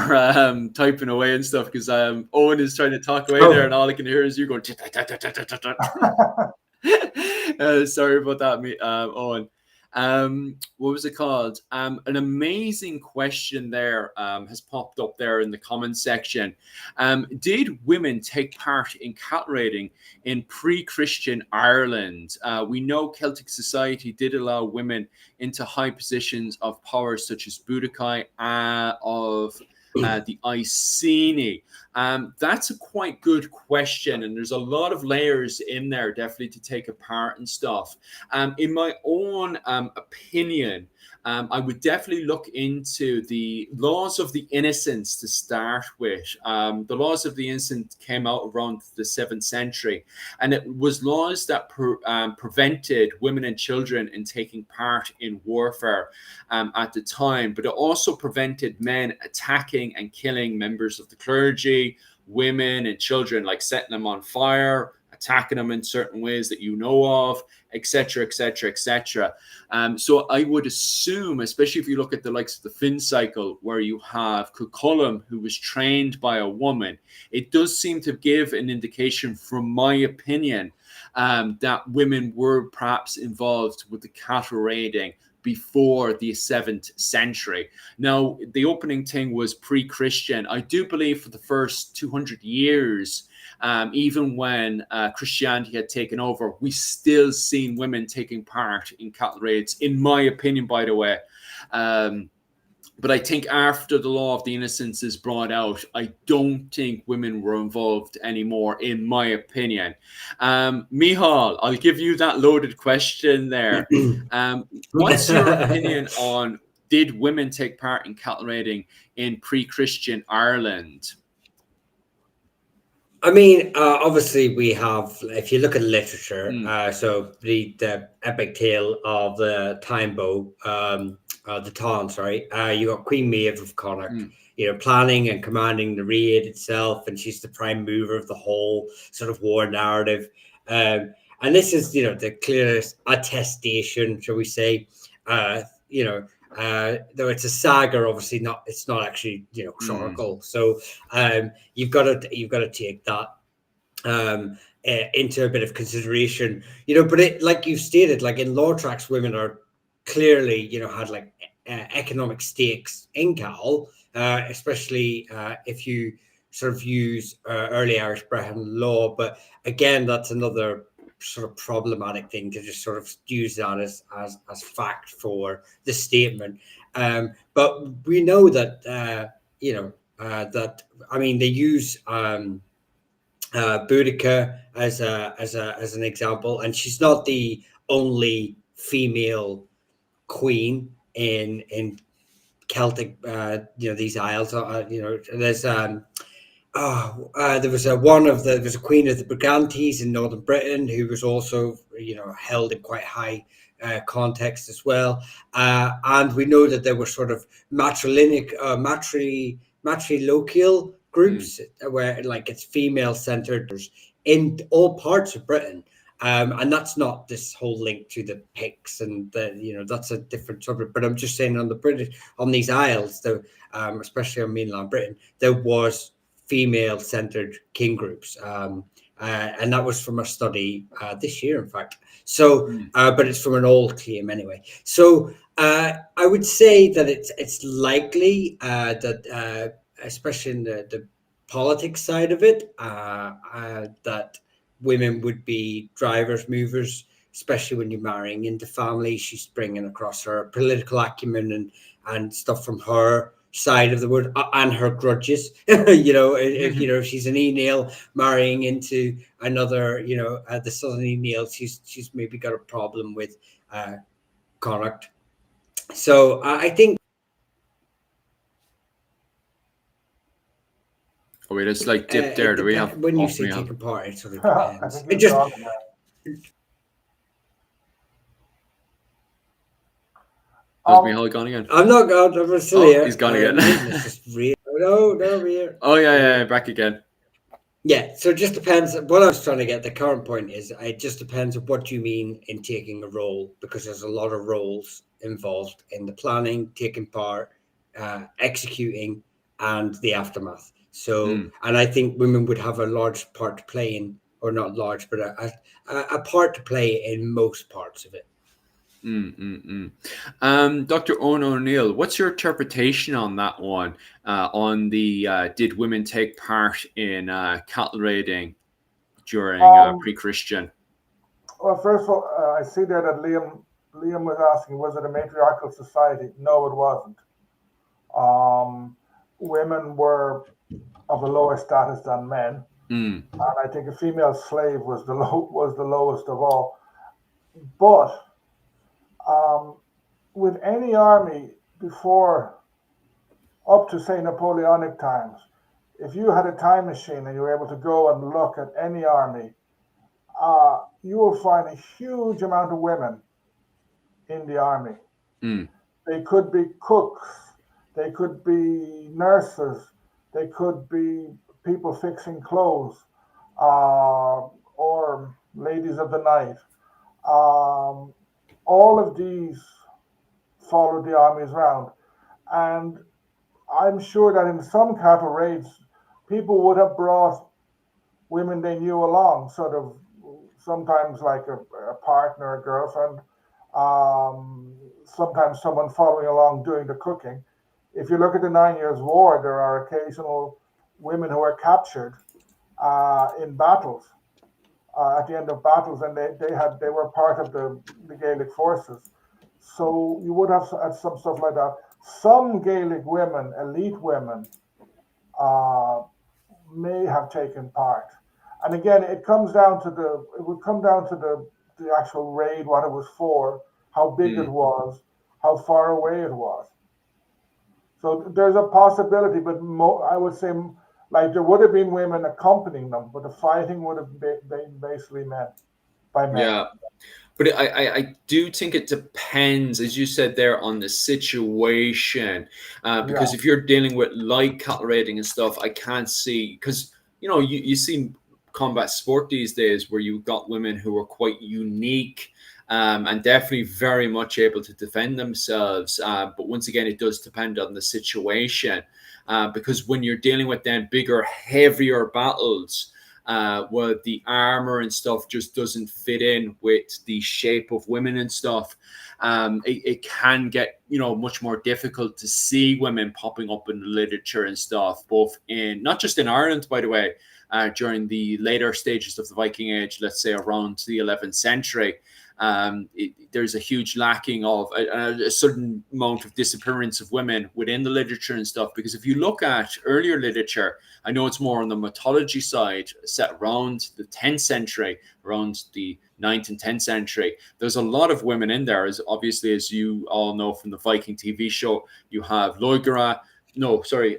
typing away and stuff? Because Owen is trying to talk away there, and all I can hear is you going. Sorry about that, Owen. What was it called? An amazing question there has popped up there in the comments section. Did women take part in cattle raiding in pre-Christian Ireland? We know Celtic society did allow women into high positions of power, such as Budokai of the Iceni? That's a quite good question, and there's a lot of layers in there definitely to take apart and stuff. In my own opinion, I would definitely look into the laws of the innocents to start with. The laws of the innocent came out around the 7th century, and it was laws that prevented women and children in taking part in warfare at the time, but it also prevented men attacking and killing members of the clergy, women and children, like setting them on fire, attacking them in certain ways that you know of, etc., etc., etc. So I would assume, especially if you look at the likes of the Finn cycle, where you have Cucullum, who was trained by a woman, it does seem to give an indication, from my opinion, that women were perhaps involved with the cattle raiding before the 7th century. Now, the opening thing was pre-Christian. I do believe for the first 200 years, even when Christianity had taken over, we still seen women taking part in cattle raids, in my opinion, by the way. But I think after the law of the innocents is brought out, I don't think women were involved anymore, in my opinion. Mihal, I'll give you that loaded question there. What's your opinion on, did women take part in cattle raiding in pre-Christian Ireland? I mean, obviously we have, if you look at literature, so the epic tale of the Timebow, the Taun, sorry, you got Queen Maeve of Connacht, planning and commanding the raid itself, and she's the prime mover of the whole sort of war narrative. And this is, the clearest attestation, shall we say, though it's a saga, obviously it's not actually chronicle. So you've got to take that into a bit of consideration, but it, like you've stated, like in law tracks, women are clearly had like economic stakes in cattle, especially if you sort of use early Irish Brehon law. But again, that's another sort of problematic thing to just sort of use that as fact for the statement. But we know that they use Boudica as an example, and she's not the only female queen in Celtic these isles. There's there was a queen of the Brigantes in northern Britain who was also held in quite high context as well, and we know that there were sort of matriloquial groups where like it's female centered in all parts of Britain. And that's not this whole link to the Picts, and that's a different subject. But I'm just saying, on these isles, especially on mainland Britain, there was female-centered king groups, and that was from a study this year, in fact. So, but it's from an old claim anyway. So I would say that it's likely that, especially in the politics side of it, that women would be drivers, movers, especially when you're marrying into family. She's bringing across her political acumen and stuff from her side of the word, and her grudges. If she's an Enale marrying into another, the southern Enale, she's maybe got a problem with Connacht. So I think. Oh, wait, it's like dip there. Do we have when you say take apart? It sort of depends. It just. Has Michal gone again? I'm not gone. I'm still here. He's gone again. It's just real. No, we're here. Oh yeah, back again. Yeah, so it just depends. What I was trying to get, the current point is, it just depends on what you mean in taking a role, because there's a lot of roles involved in the planning, taking part, executing, and the aftermath. So, and I think women would have a large part to play in, or not large, but a part to play in most parts of it. Dr. Owen O'Neill, what's your interpretation on that one? On the did women take part in cattle raiding during pre-Christian? Well, first of all, I see there that Liam was asking, was it a matriarchal society? No, it wasn't. women were of a lower status than men, Mm. and I think a female slave was the lowest of all. But with any army before, up to say Napoleonic times, if you had a time machine and you were able to go and look at any army, you will find a huge amount of women in the army. Mm. They could be cooks, they could be nurses, they could be people fixing clothes, or ladies of the night. Um, all of these followed the armies round. And I'm sure that in some cattle raids, people would have brought women they knew along, sort of sometimes like a partner, a girlfriend, sometimes someone following along doing the cooking. If you look at the 9 Years' War, there are occasional women who are captured in battles, at the end of battles, and they were part of the Gaelic forces. So you would have had some stuff like that. Some Gaelic women, elite women, uh, may have taken part. And again, it would come down to the actual raid, what it was for, how big it Mm. was, how far away it was. So there's a possibility, but I would say like there would have been women accompanying them, but the fighting would have been basically men by men. Yeah. But I do think it depends, as you said there, on the situation. Yeah, Because if you're dealing with light cattle raiding and stuff, I can't see, because you see combat sport these days where you've got women who are quite unique, and definitely very much able to defend themselves. But once again, it does depend on the situation, because when you're dealing with then bigger, heavier battles, where the armor and stuff just doesn't fit in with the shape of women and stuff. It can get much more difficult to see women popping up in the literature and stuff, both in not just in Ireland, by the way, during the later stages of the Viking Age, let's say around the 11th century. There's a huge lacking of a certain amount of disappearance of women within the literature and stuff. Because if you look at earlier literature, I know it's more on the mythology side, set around the 10th century, around the 9th and 10th century. There's a lot of women in there, as obviously, as you all know from the Viking TV show. You have Loigera, no, sorry,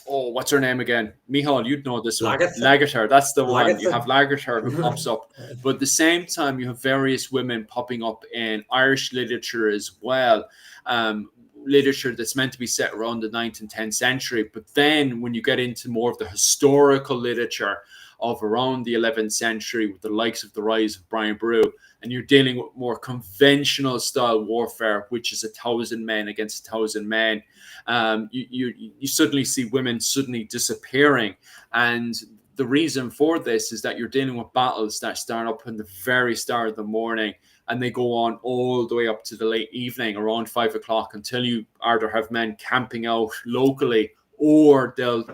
oh, what's her name again? Michal, you'd know this one. Lagertha. Lagater, that's the one. You Lagertha. have Lagater who pops up. But at the same time, you have various women popping up in Irish literature as well. Literature that's meant to be set around the 9th and 10th century. But then when you get into more of the historical literature of around the 11th century, with the likes of the rise of Brian Boru, and you're dealing with more conventional style warfare, which is 1,000 men against 1,000 men, you suddenly see women suddenly disappearing. And the reason for this is that you're dealing with battles that start up in the very start of the morning, and they go on all the way up to the late evening, around 5 o'clock, until you either have men camping out locally, or they'll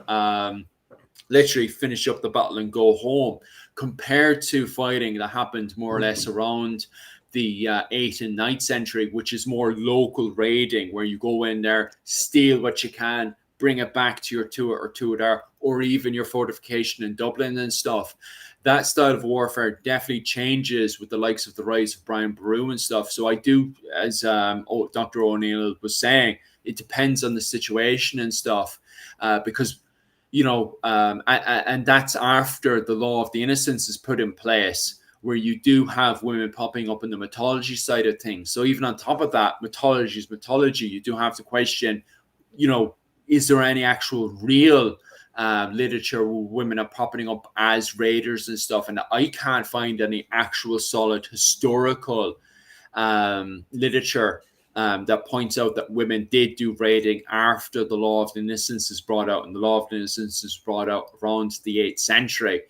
literally finish up the battle and go home, compared to fighting that happened more or less around the 8th and 9th century, which is more local raiding, where you go in there, steal what you can, bring it back to your two there, or even your fortification in Dublin and stuff. That style of warfare definitely changes with the likes of the rise of Brian Boru and stuff. So I do, as Dr. O'Neill was saying, it depends on the situation and stuff, because and that's after the law of the innocents is put in place, where you do have women popping up in the mythology side of things. So even on top of that, mythology is mythology. You do have to question, is there any actual real literature where women are popping up as raiders and stuff? And I can't find any actual solid historical literature that points out that women did do raiding after the law of the innocents is brought out, and the law of the innocents is brought out around the 8th century.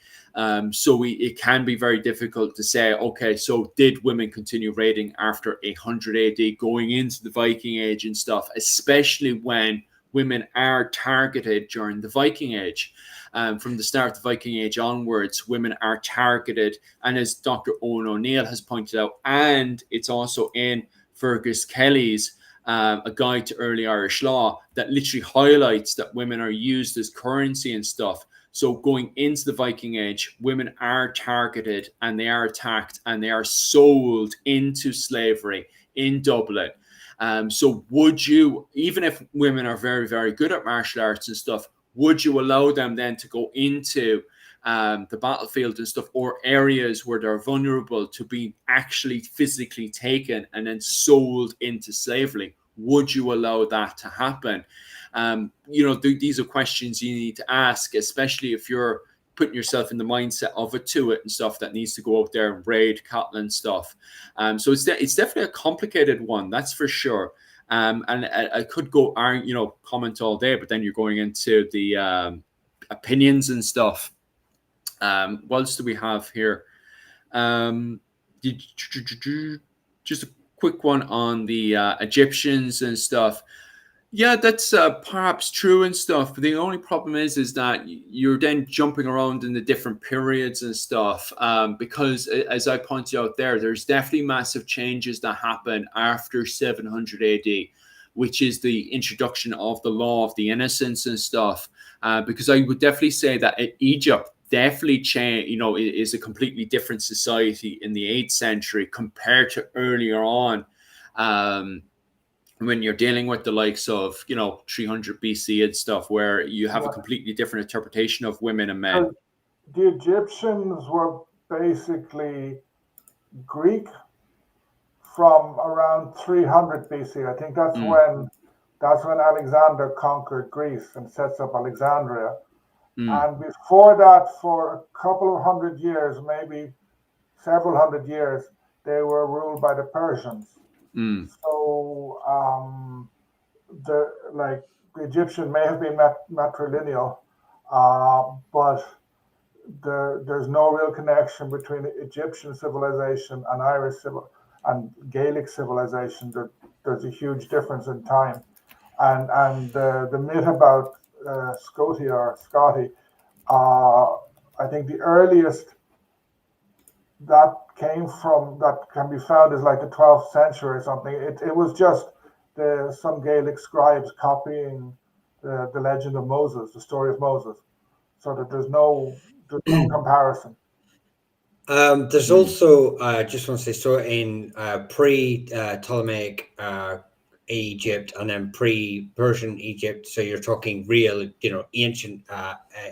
So it can be very difficult to say, okay, so did women continue raiding after 800 AD going into the Viking Age and stuff, especially when women are targeted during the Viking Age. From the start of the Viking Age onwards, women are targeted. And as Dr. Owen O'Neill has pointed out, and it's also in Fergus Kelly's A Guide to Early Irish Law that literally highlights that women are used as currency and stuff. So going into the Viking Age, women are targeted and they are attacked and they are sold into slavery in Dublin. So would you, even if women are very, very good at martial arts and stuff, would you allow them then to go into the battlefield and stuff, or areas where they're vulnerable to be actually physically taken and then sold into slavery? Would you allow that to happen? These are questions you need to ask, especially if you're putting yourself in the mindset of it to it and stuff that needs to go out there and raid cattle and stuff. So it's definitely a complicated one, that's for sure. And I could go, comment all day, but then you're going into the opinions and stuff. What else do we have here? Just a quick one on the Egyptians and stuff. Yeah, that's perhaps true and stuff. But the only problem is that you're then jumping around in the different periods and stuff. Because as I pointed out there, there's definitely massive changes that happen after 700 AD, which is the introduction of the law of the innocents and stuff. Because I would definitely say that Egypt definitely is a completely different society in the 8th century compared to earlier on. When you're dealing with the likes of 300 BC and stuff, where you have a completely different interpretation of women and men. The Egyptians were basically Greek from around 300 BC. I think that's when Alexander conquered Greece and sets up Alexandria. And before that, for a couple of hundred years, maybe several hundred years, they were ruled by the Persians. So the Egyptian may have been matrilineal, but there's no real connection between Egyptian civilization and Irish and Gaelic civilization. There's a huge difference in time, and the myth about Scotty, I think the earliest that can be found is like the 12th century or something. It was just some Gaelic scribes copying the legend of Moses, the story of Moses, so that there's no comparison. There's also, I just want to say, so in pre-Ptolemaic Egypt and then pre-Persian Egypt, so you're talking real, ancient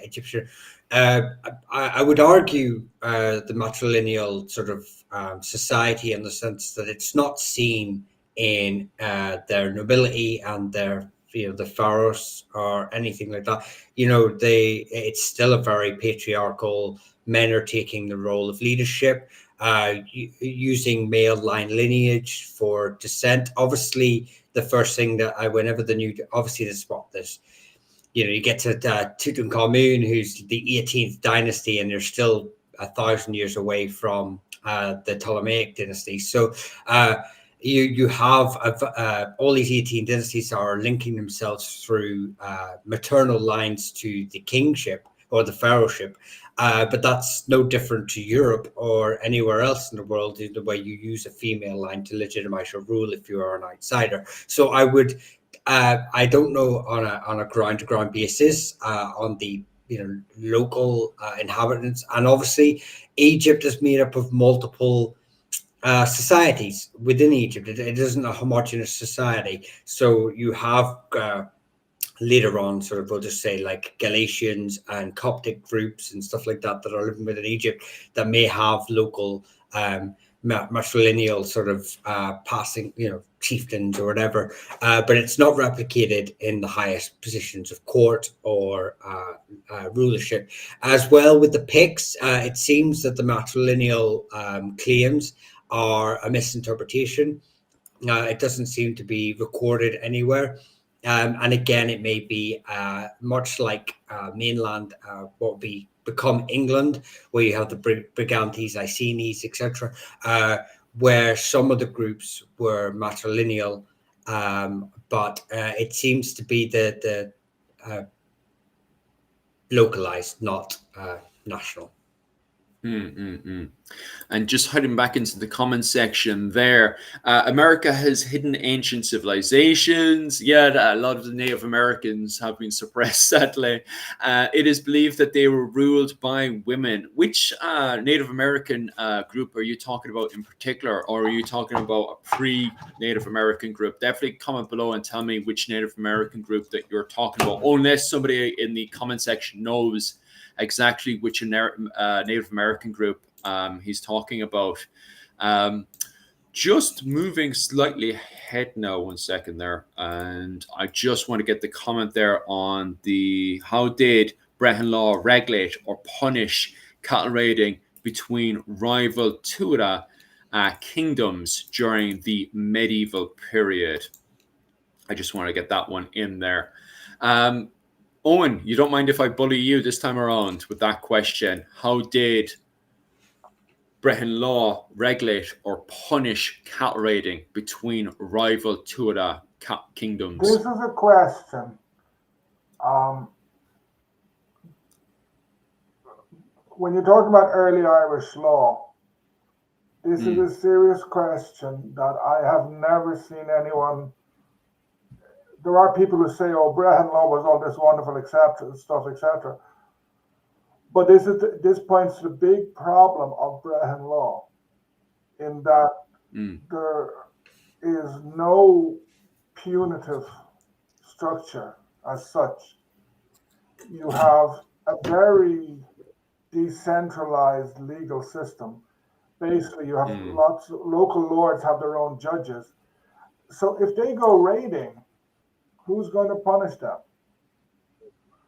Egyptian. I would argue the matrilineal sort of society, in the sense that it's not seen in their nobility and their the pharaohs or anything like that. It's still a very patriarchal. Men are taking the role of leadership, using male line lineage for descent. Obviously, the first thing that obviously to spot this, you get to Tutankhamun, who's the 18th dynasty, and they're still 1,000 years away from the Ptolemaic dynasty. So you have all these 18 dynasties are linking themselves through maternal lines to the kingship or the pharaohship. But that's no different to Europe or anywhere else in the world, in the way you use a female line to legitimize your rule if you are an outsider. So I would, I don't know on a ground to ground basis on the local inhabitants, and obviously Egypt is made up of multiple societies within Egypt. It isn't a homogeneous society. So you have later on, sort of, we'll just say like Galatians and Coptic groups and stuff like that are living within Egypt that may have local matrilineal sort of passing, chieftains or whatever, but it's not replicated in the highest positions of court or rulership. As well with the Picts, it seems that the matrilineal claims are a misinterpretation. It doesn't seem to be recorded anywhere. And again, it may be much like mainland, what would become England, where you have the Brigantes, Icenies, etc., where some of the groups were matrilineal, but it seems to be the localized, not national. And just heading back into the comment section there, America has hidden ancient civilizations. Yeah, a lot of the Native Americans have been suppressed, sadly. It is believed that they were ruled by women. Which Native American group are you talking about in particular, or are you talking about a pre-Native American group? Definitely comment below and tell me which Native American group that you're talking about, unless somebody in the comment section knows exactly which Native American group he's talking about. Just moving slightly ahead now, 1 second there, and I just want to get the comment there on the how did Brehon law regulate or punish cattle raiding between rival Tuatha kingdoms during the medieval period. I just want to get that one in there. Owen, you don't mind if I bully you this time around with that question? How did Brehon law regulate or punish cattle raiding between rival Tuatha kingdoms? This is a question. When you're talking about early Irish law, this is a serious question that I have never seen anyone. There are people who say, "Oh, Brehon law was all this wonderful stuff, etc." But this points to the big problem of Brehon law, in that there is no punitive structure as such. You have a very decentralized legal system. Basically, you have local lords have their own judges. So if they go raiding, who's going to punish them?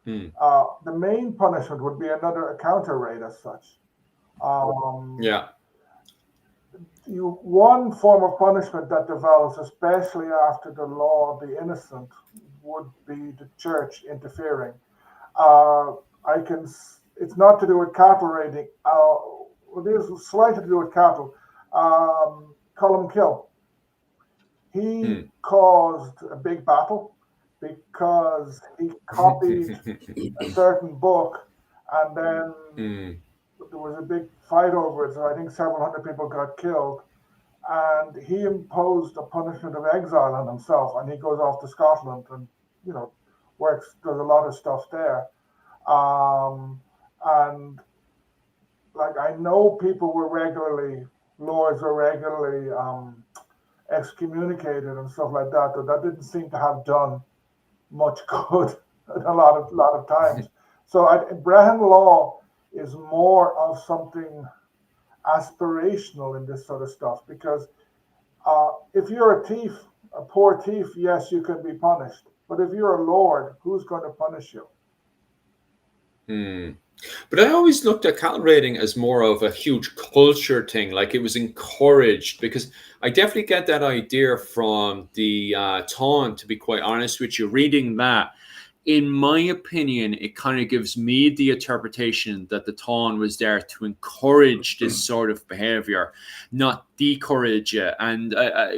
The main punishment would be a counter raid as such. One form of punishment that develops, especially after the law of the innocent, would be the church interfering. It's not to do with cattle raiding. It is slightly to do with cattle. Colm Kill. He caused a big battle because he copied a certain book, and then there was a big fight over it. So I think several hundred people got killed, and he imposed a punishment of exile on himself. And he goes off to Scotland and does a lot of stuff there. And like I know lords were regularly excommunicated and stuff like that. But that didn't seem to have done much good a lot of times. So Brehon law is more of something aspirational in this sort of stuff, because if you're a thief, a poor thief, yes, you can be punished. But if you're a lord, who's going to punish you? But I always looked at cattle raiding as more of a huge culture thing, like it was encouraged, because I definitely get that idea from the Táin, to be quite honest with you. Reading that, in my opinion, it kind of gives me the interpretation that the Táin was there to encourage this sort of behavior, not discourage it. And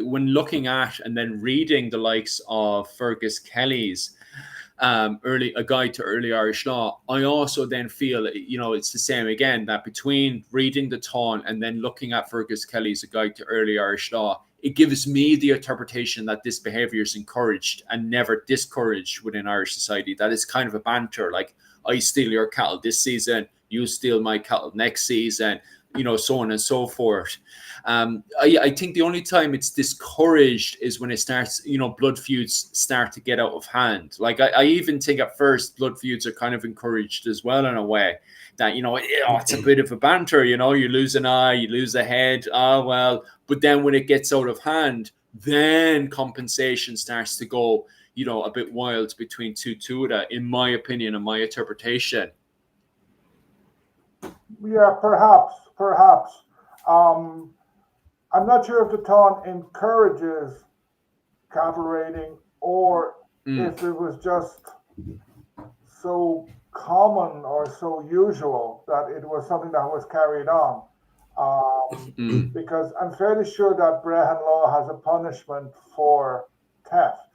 when looking at and then reading the likes of Fergus Kelly's A Guide to Early Irish Law, I also then feel, it's the same again, that between reading the Táin and then looking at Fergus Kelly's A Guide to Early Irish Law, it gives me the interpretation that this behavior is encouraged and never discouraged within Irish society. That is kind of a banter, like, I steal your cattle this season, you steal my cattle next season, so on and so forth. I think the only time it's discouraged is when it starts, blood feuds start to get out of hand. Like I even think at first blood feuds are kind of encouraged as well, in a way that, it's a bit of a banter, you lose an eye, you lose a head. But then when it gets out of hand, then compensation starts to go, a bit wild between two Tuatha, in my opinion and my interpretation. Yeah, perhaps. I'm not sure if the Táin encourages cattle raiding, or if it was just so common or so usual that it was something that was carried on. Because I'm fairly sure that Brehon law has a punishment for theft,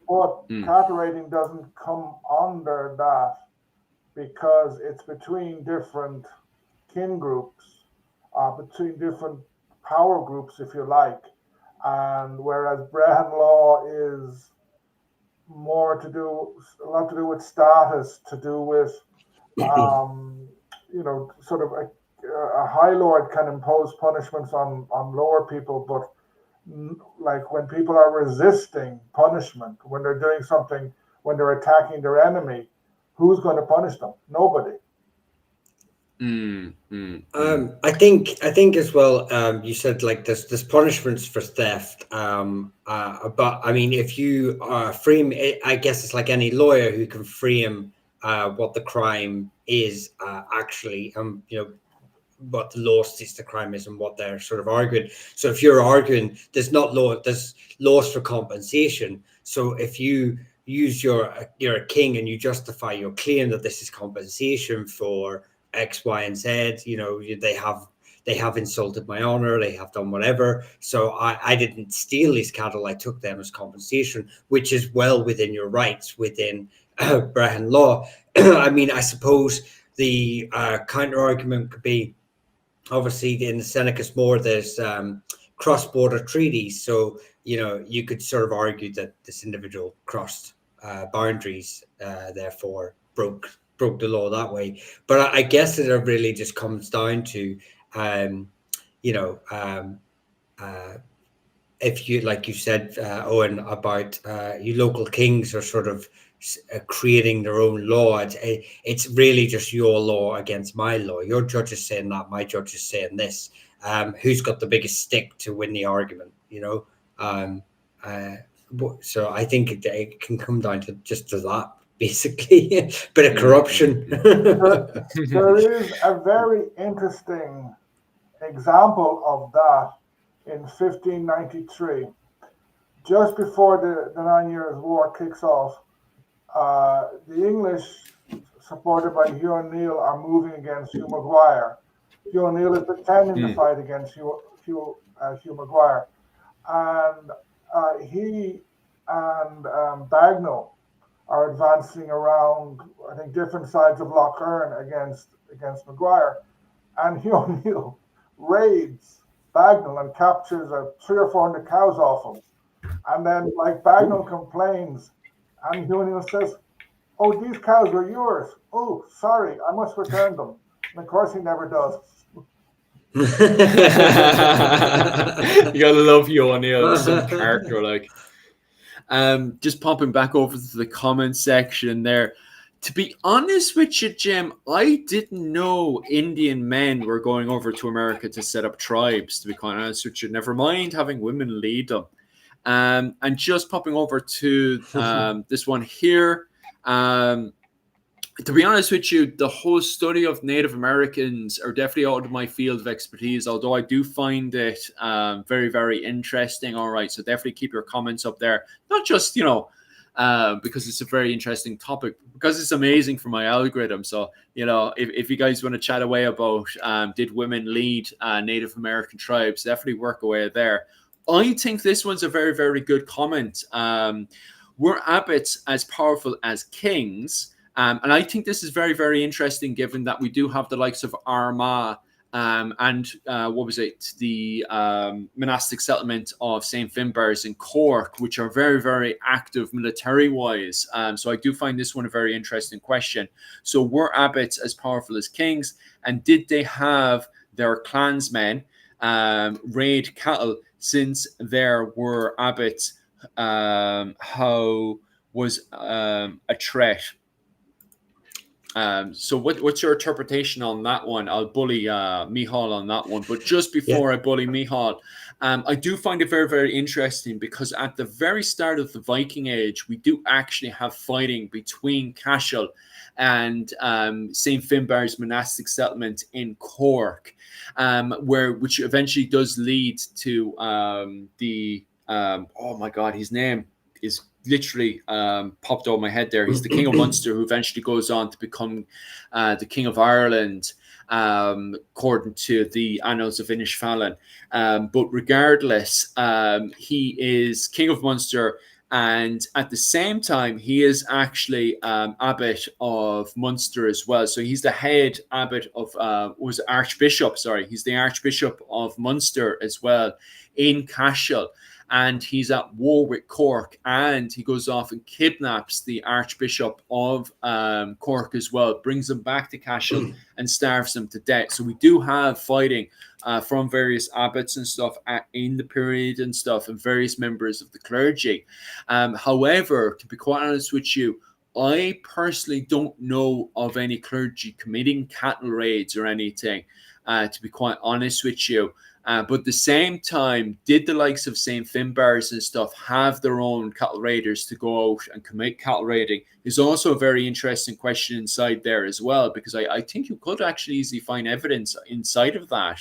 but cattle raiding doesn't come under that, because it's between different kin groups, between different power groups, if you like. And whereas Brehon law is more to do, a lot to do with status, to do with, um, sort of a high lord can impose punishments on lower people, but like when people are resisting punishment, when they're doing something, when they're attacking their enemy, who's going to punish them? Nobody. I think as well. You said like there's punishments for theft. But I mean, if you frame it, I guess it's like any lawyer who can frame what the crime is actually. What the law states the crime is and what they're sort of arguing. So if you're arguing there's laws for compensation. So if you use you're a king and you justify your claim that this is compensation for X, Y, and Z, they have insulted my honor, they have done whatever. So I didn't steal these cattle, I took them as compensation, which is well within your rights within Brehon law. I mean, I suppose the counter argument could be, obviously in the Seneca's More there's cross-border treaties, so you could sort of argue that this individual crossed boundaries, therefore broke the law that way. But I guess it really just comes down to if you, like you said, Owen, about you local kings are sort of creating their own law. It's really just your law against my law. Your judge is saying that, my judge is saying this. Who's got the biggest stick to win the argument? So I think it can come down to just to that, basically. Bit of corruption. There is a very interesting example of that in 1593, just before the 9 Years' War kicks off. The English, supported by Hugh O'Neill, are moving against Hugh Maguire. Hugh O'Neill is pretending to fight against Hugh Maguire, and he and Bagnall are advancing around, I think, different sides of Lough Erne against Maguire, and Hugh O'Neill raids Bagnall and captures 300 or 400 cows off him, and then like Bagnall complains, and Hugh O'Neill says, "Oh, these cows are yours. Oh, sorry, I must return them." And of course, he never does. You gotta love you, O'Neill, some character like. Just popping back over to the comment section there. To be honest with you, Jim, I didn't know Indian men were going over to America to set up tribes, to be quite honest with you. Never mind having women lead them. And just popping over to this one here. To be honest with you, the whole study of Native Americans are definitely out of my field of expertise, although I do find it very, very interesting. All right, so definitely keep your comments up there. Not just, because it's a very interesting topic, because it's amazing for my algorithm. So, if you guys want to chat away about did women lead Native American tribes, definitely work away there. I think this one's a very, very good comment. Were abbots as powerful as kings? And I think this is very, very interesting, given that we do have the likes of Armagh and the monastic settlement of St. Finbarrs in Cork, which are very, very active military-wise. So I do find this one a very interesting question. So were abbots as powerful as kings? And did they have their clansmen raid cattle since there were abbots? How was a threat? So what's your interpretation on that one? I'll bully Michal on that one. But just before I bully Michal, I do find it very, very interesting, because at the very start of the Viking Age, we do actually have fighting between Cashel and St. Finbarr's monastic settlement in Cork, which eventually does lead to oh my God, his name is literally popped out of my head there. He's the King of Munster, who eventually goes on to become the King of Ireland, according to the Annals of Inishfallen. But regardless, he is King of Munster, And at the same time, he is actually abbot of Munster as well. So he's the head abbot of was archbishop. Sorry, he's the archbishop of Munster as well in Cashel. And he's at war with Cork, and he goes off and kidnaps the Archbishop of Cork as well, brings him back to Cashel and starves him to death. So we do have fighting from various abbots and stuff in the period and stuff, and various members of the clergy. However, to be quite honest with you, I personally don't know of any clergy committing cattle raids or anything, to be quite honest with you. But at the same time, did the likes of St. Finbarrs and stuff have their own cattle raiders to go out and commit cattle raiding is also a very interesting question inside there as well, because I think you could actually easily find evidence inside of that,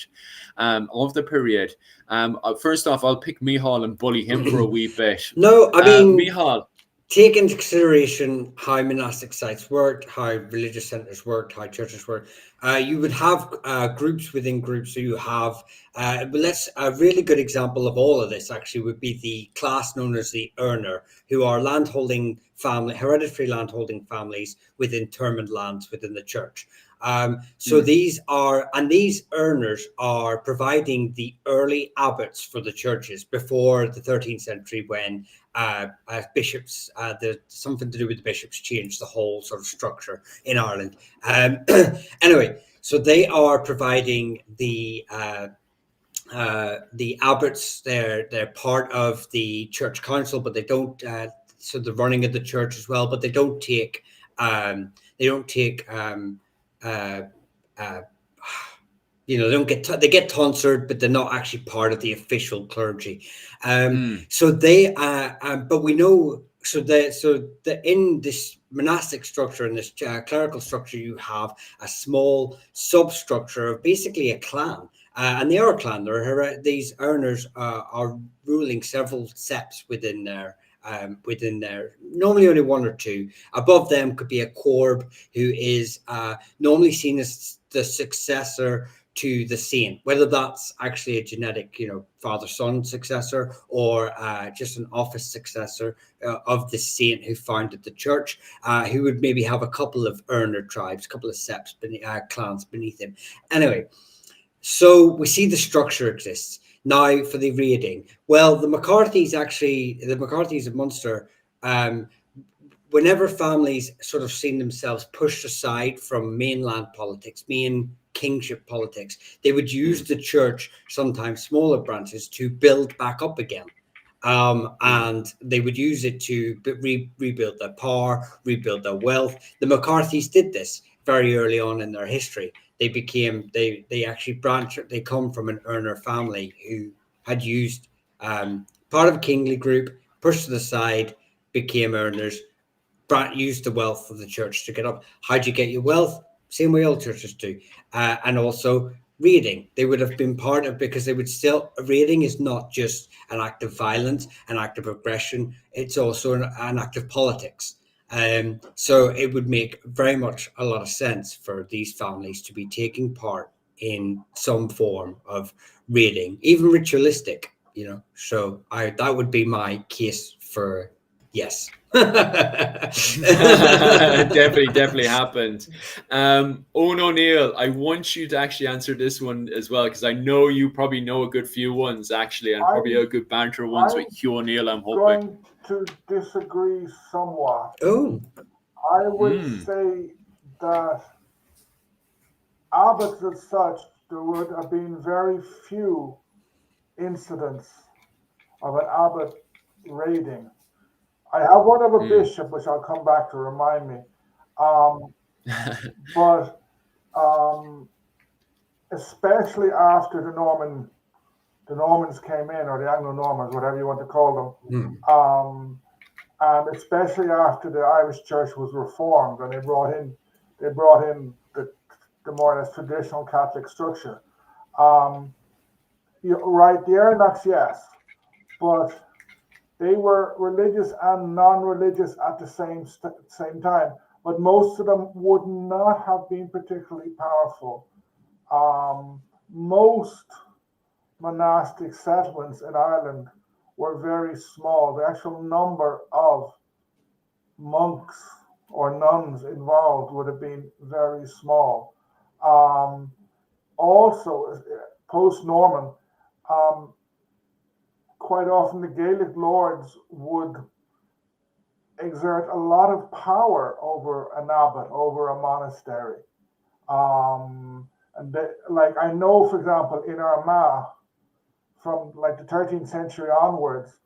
of the period. First off, I'll pick Mihal and bully him for a wee bit. No, I mean, Mihal. Take into consideration how monastic sites worked, how religious centers worked, how churches worked. You would have groups within groups. So you have, a really good example of all of this actually would be the class known as the earner, who are landholding family, hereditary landholding families with interment lands within the church. These earners are providing the early abbots for the churches before the 13th century, when bishops, something to do with the bishops changed the whole sort of structure in Ireland. Anyway, so they are providing the abbots. They're part of the church council, but they don't. So the running of the church as well, but they don't take. They get tonsured, but they're not actually part of the official clergy. So they, but we know, in this monastic structure, in this clerical structure, you have a small substructure of basically a clan. And they are a clan. These earners are ruling several septs within there. Normally only one or two. Above them could be a corb, who is normally seen as the successor to the saint, whether that's actually a genetic, father-son successor, or just an office successor of the saint who founded the church, who would maybe have a couple of earner tribes, a couple of septs, clans beneath him. Anyway, so we see the structure exists. Now for the raiding, well, the McCarthys of Munster, whenever families sort of seen themselves pushed aside from mainland politics, main kingship politics, they would use the church, sometimes smaller branches, to build back up again. And they would use it to rebuild their power, rebuild their wealth. The McCarthys did this very early on in their history. They come from an earner family who had used part of a kingly group, pushed to the side, became earners, used the wealth of the church to get up. How do you get your wealth? Same way all churches do. And also raiding. They would have been part of, because they would still, raiding is not just an act of violence, an act of aggression. It's also an act of politics. So it would make very much a lot of sense for these families to be taking part in some form of raiding, even ritualistic, So that would be my case for yes. Definitely happened. Owen O'Neill, I want you to actually answer this one as well, because I know you probably know a good few ones actually, and probably a good banter ones with Hugh O'Neill, I'm hoping. I'm going to disagree somewhat. Oh. I would say that abbots as such, there would have been very few incidents of an abbot raiding. I have one of a bishop, which I'll come back to remind me. But especially after the Normans came in, or the Anglo-Normans, whatever you want to call them, and especially after the Irish Church was reformed and they brought in the more or less traditional Catholic structure. You're right, the Earnochs, yes, but they were religious and non-religious at the same time, but most of them would not have been particularly powerful. Most monastic settlements in Ireland were very small. The actual number of monks or nuns involved would have been very small. Um, Also, post-Norman, um, quite often the Gaelic lords would exert a lot of power over an abbot, over a monastery. And they, like I know, for example, in Armagh, from like the 13th century onwards,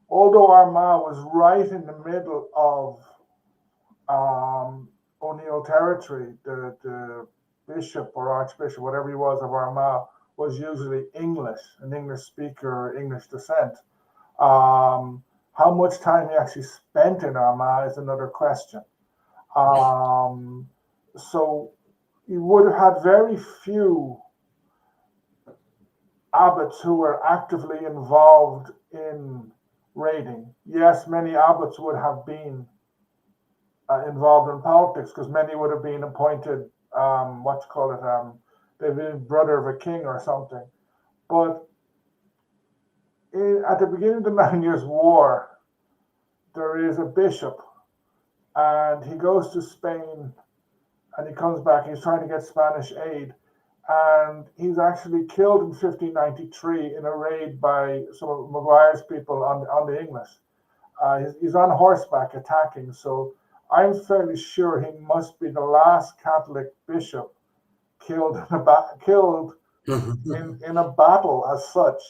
although Armagh was right in the middle of O'Neill territory, the bishop or archbishop, whatever he was of Armagh, was usually English, an English speaker, English descent. How much time he actually spent in Armagh is another question. So you would have had very few abbots who were actively involved in raiding. Yes, many abbots would have been involved in politics because many would have been appointed, they've been brother of a king or something. But at the beginning of the 9 Years' War, there is a bishop and he goes to Spain and he comes back. He's trying to get Spanish aid, and he's actually killed in 1593 in a raid by some of Maguire's people on the English. He's on horseback attacking, so I'm fairly sure he must be the last Catholic bishop killed in a battle as such,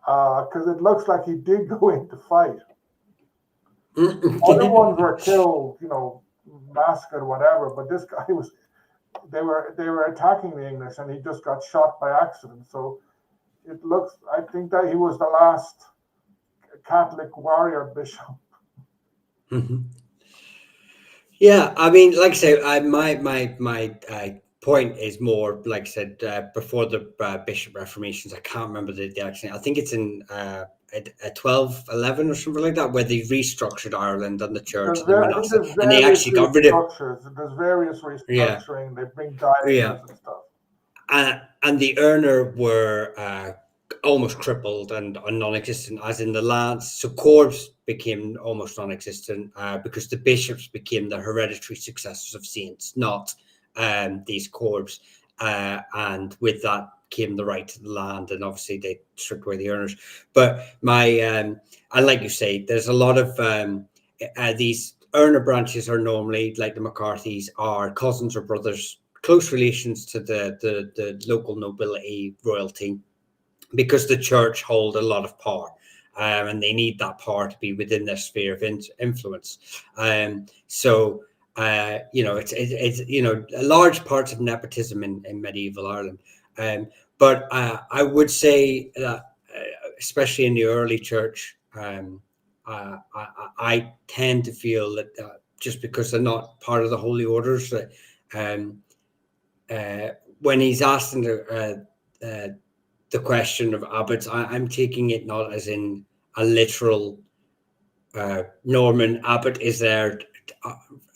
because it looks like he did go in to fight. Other ones were killed, massacred, whatever. But this guy they were attacking the English, and he just got shot by accident. So I think that he was the last Catholic warrior bishop. Yeah, I mean, like I say, my point is more, like I said, before the bishop reformations. I can't remember the actual. I think it's in 1211 or something like that, where they restructured Ireland and the church and the monastic, and they actually got rid of. There's various restructuring. They bring Yeah, dioceses and stuff. And the Earner were almost crippled and non-existent, as in the lands. So corps became almost non-existent because the bishops became the hereditary successors of saints, not these corps. And with that came the right to the land, and obviously they stripped away the Earners. But and like you say, there's a lot of these Earner branches are normally, like the McCarthys, are cousins or brothers, close relations to the local nobility, royalty, because the church hold a lot of power, and they need that power to be within their sphere of influence. So it's a large part of nepotism in medieval Ireland. But I would say that, especially in the early church, I tend to feel that just because they're not part of the holy orders, that when he's asked the question of abbots, I'm taking it not as in a literal Norman abbot is there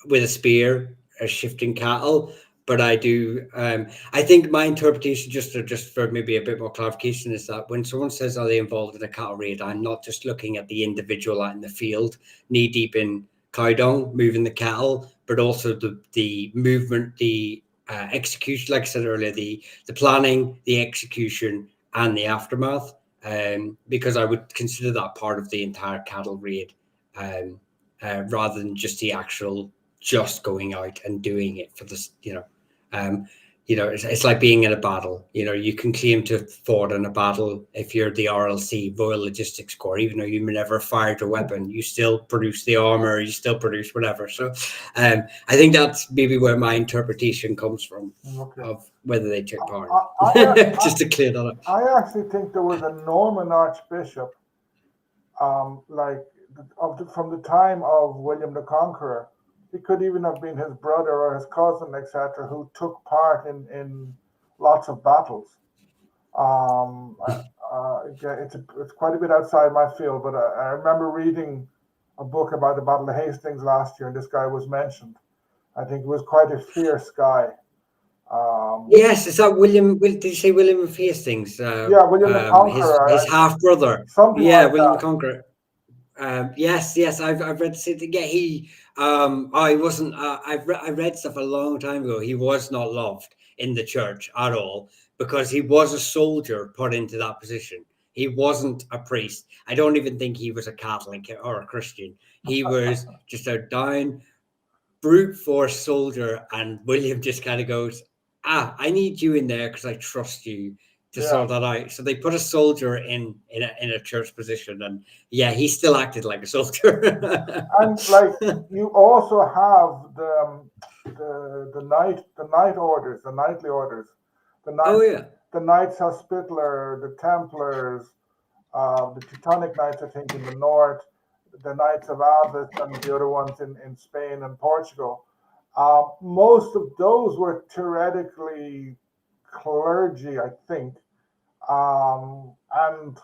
with a spear shifting cattle, but I do. I think my interpretation, just for maybe a bit more clarification, is that when someone says, "Are they involved in a cattle raid?" I'm not just looking at the individual out in the field, knee deep in cow dung, moving the cattle, but also the movement, the execution, like I said earlier, the planning, the execution, and the aftermath. Because I would consider that part of the entire cattle raid, rather than just the actual just going out and doing it for this. It's like being in a battle. You can claim to have fought in a battle if you're the RLC, Royal Logistics Corps, even though you never fired a weapon. You still produce the armor, you still produce whatever. So I think that's maybe where my interpretation comes from, of whether they took part. Just to clear that up. I actually think there was a Norman archbishop, from the time of William the Conqueror. It could even have been his brother or his cousin, etc., who took part in lots of battles. It's quite a bit outside my field, but I remember reading a book about the Battle of Hastings last year, and this guy was mentioned. I think he was quite a fierce guy. Yes, is that William? Did you say William of Hastings? Yeah, William the His Conqueror, half brother. something Yeah, like William the that. Conqueror. Yes, I've read the yeah, he I wasn't I read stuff a long time ago. He was not loved in the church at all because he was a soldier put into that position. He wasn't a priest. I don't even think he was a Catholic or a Christian. He was just a down brute force soldier, and William just kind of goes, I need you in there because I trust you to Yeah. sort that out. So they put a soldier in a church position, and yeah, he still acted like a soldier. And like you also have the night orders, the knightly orders, the Oh knights, yeah. the Knights Hospitaller, the Templars, the Teutonic Knights, I think, in the north, the Knights of Avis, and the other ones in Spain and Portugal. Most of those were theoretically clergy, I think, and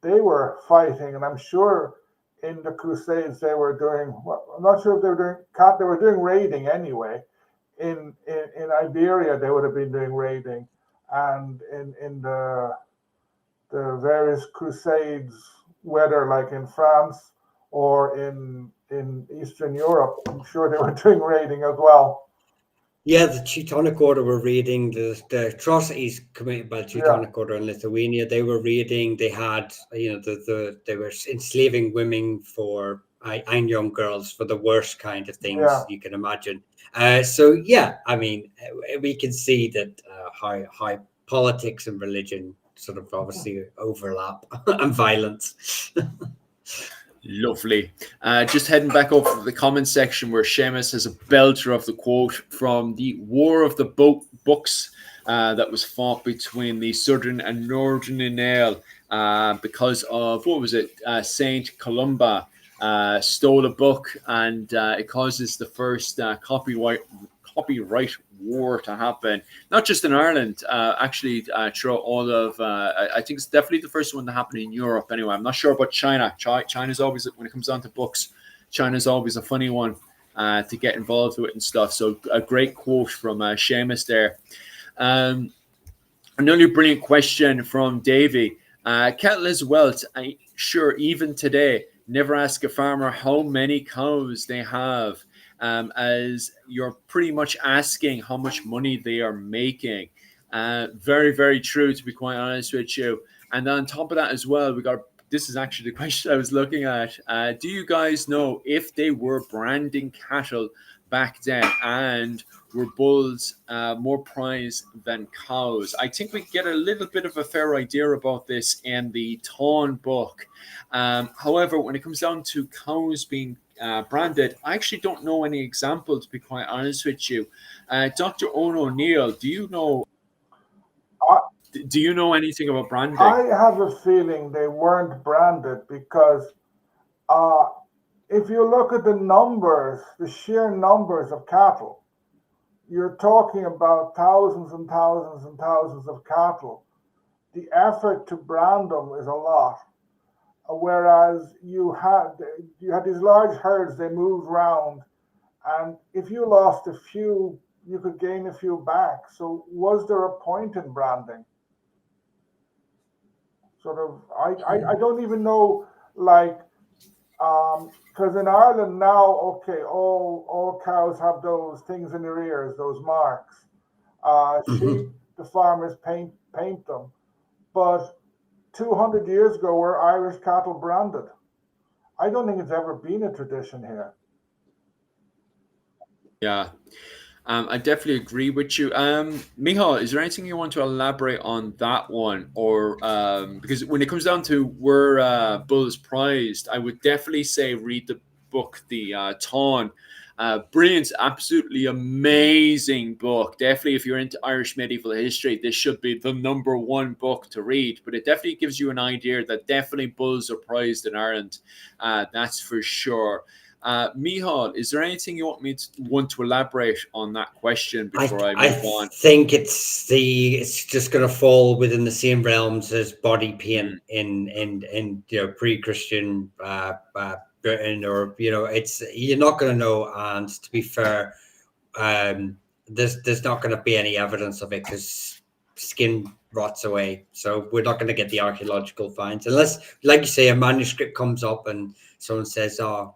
they were fighting, and I'm sure in the Crusades they were doing. Well, I'm not sure if they were doing. They were doing raiding anyway. In Iberia, they would have been doing raiding, and in the various crusades, whether like in France or in Eastern Europe, I'm sure they were doing raiding as well. Yeah, the Teutonic Order were raiding the atrocities committed by the Yeah, Teutonic Order in Lithuania. They were raiding. They had, they were enslaving women for and young girls for the worst kind of things yeah. you can imagine. So yeah, I mean, we can see that how politics and religion sort of obviously overlap and violence. Lovely. Just heading back up to the comment section where Seamus has a belter of the quote from the War of the Books that was fought between the Southern and Northern Nail because of, what was it, Saint Columba stole a book, and it causes the first copyright war to happen, not just in Ireland, actually throughout all of, I think it's definitely the first one that happened in Europe anyway. I'm not sure about China. China's always, when it comes down to books, China's always a funny one to get involved with and stuff. So a great quote from Seamus there. Another brilliant question from Davey. Cattle is wealth. Sure, even today, never ask a farmer how many cows they have, as you're pretty much asking how much money they are making. Very, very true, to be quite honest with you. And on top of that as well, we got, this is actually the question I was looking at. Do you guys know if they were branding cattle back then, and were bulls more prized than cows? I think we get a little bit of a fair idea about this in the Tawn book. However, when it comes down to cows being branded, I actually don't know any examples, to be quite honest with you. Dr. Owen O'Neill, I, do you know anything about branding? I have a feeling they weren't branded because uh, if you look at the numbers, the sheer numbers of cattle, you're talking about thousands and thousands and thousands of cattle. The effort to brand them is a lot. Whereas you had these large herds, they moved around, and if you lost a few, you could gain a few back. So was there a point in branding? Sort of, I don't even know, like, because in Ireland now, okay, all cows have those things in their ears, those marks. Mhm. Sheep, the farmers paint them, but 200 years ago were Irish cattle branded? I don't think it's ever been a tradition here. Yeah. I definitely agree with you. Michal, is there anything you want to elaborate on that one? Or because when it comes down to where Bull is prized, I would definitely say read the book, The Tawn. Brilliant, absolutely amazing book. Definitely, if you're into Irish medieval history, this should be the number one book to read. But it definitely gives you an idea that definitely bulls are prized in Ireland. That's for sure. Mihal, is there anything you want to elaborate on that question before I I move on? think it's just going to fall within the same realms as body paint Mm, in pre-Christian Britain, or it's, you're not going to know. And to be fair, there's not going to be any evidence of it because skin rots away. So we're not going to get the archaeological finds unless, like you say, a manuscript comes up and someone says, "Oh,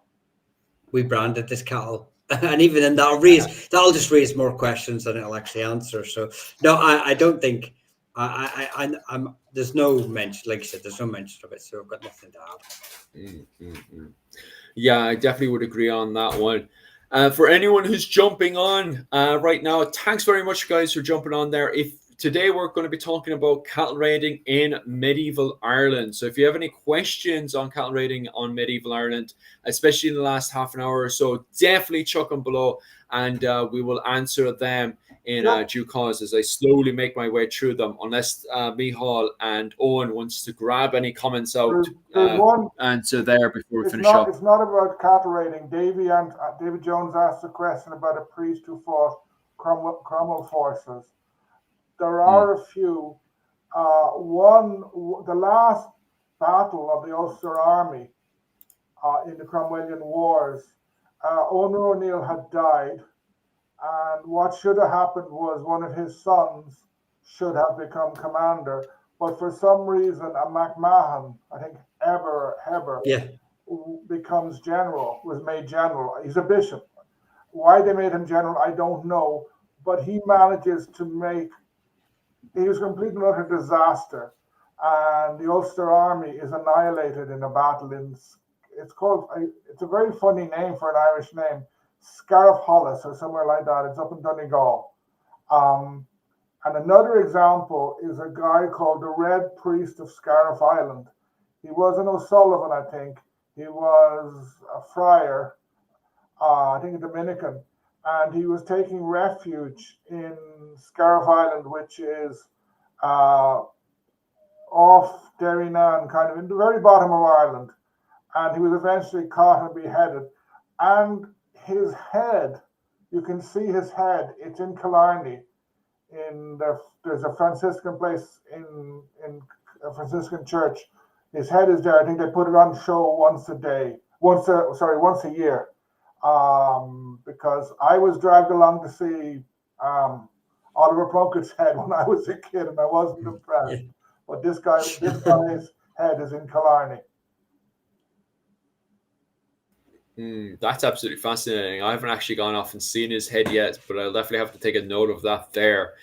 we branded this cattle." And even then, that'll just raise more questions than it'll actually answer. So no, I don't think I'm there's no mention, like you said, there's no mention of it. So I've got nothing to add. Yeah, I definitely would agree on that one. For anyone who's jumping on right now, thanks very much, guys, for jumping on there. If today we're going to be talking about cattle raiding in medieval Ireland. So if you have any questions on cattle raiding on medieval Ireland, especially in the last half an hour or so, definitely chuck them below, and we will answer them in due cause as I slowly make my way through them. Unless Michal and Owen wants to grab any comments out, there's one answer there before we finish not, up. It's not about cattle raiding. David Jones asked a question about a priest who fought Cromwell forces. There are a few. The last battle of the Ulster Army in the Cromwellian Wars, Owen O'Neill had died, and what should have happened was one of his sons should have become commander, but for some reason, a MacMahon, I think Heber, becomes general, was made general. He's a bishop. Why they made him general, I don't know, but he manages to make. He was complete and utter disaster, and the Ulster Army is annihilated in a battle. It's a very funny name for an Irish name, Scariff Hollis or somewhere like that. It's up in Donegal. And another example is a guy called the Red Priest of Scariff Island. He was an O'Sullivan, I think. He was a friar, I think a Dominican, and he was taking refuge in Scariff Island, which is off Derrynane, kind of in the very bottom of Ireland. And he was eventually caught and beheaded. And his head, you can see his head, it's in Killarney. There's a Franciscan place in a Franciscan church. His head is there. I think they put it on show once a year. Because I was dragged along to see Oliver Plunkett's head when I was a kid, and I wasn't impressed. But this guy's head is in Killarney. That's absolutely fascinating. I haven't actually gone off and seen his head yet, but I'll definitely have to take a note of that there.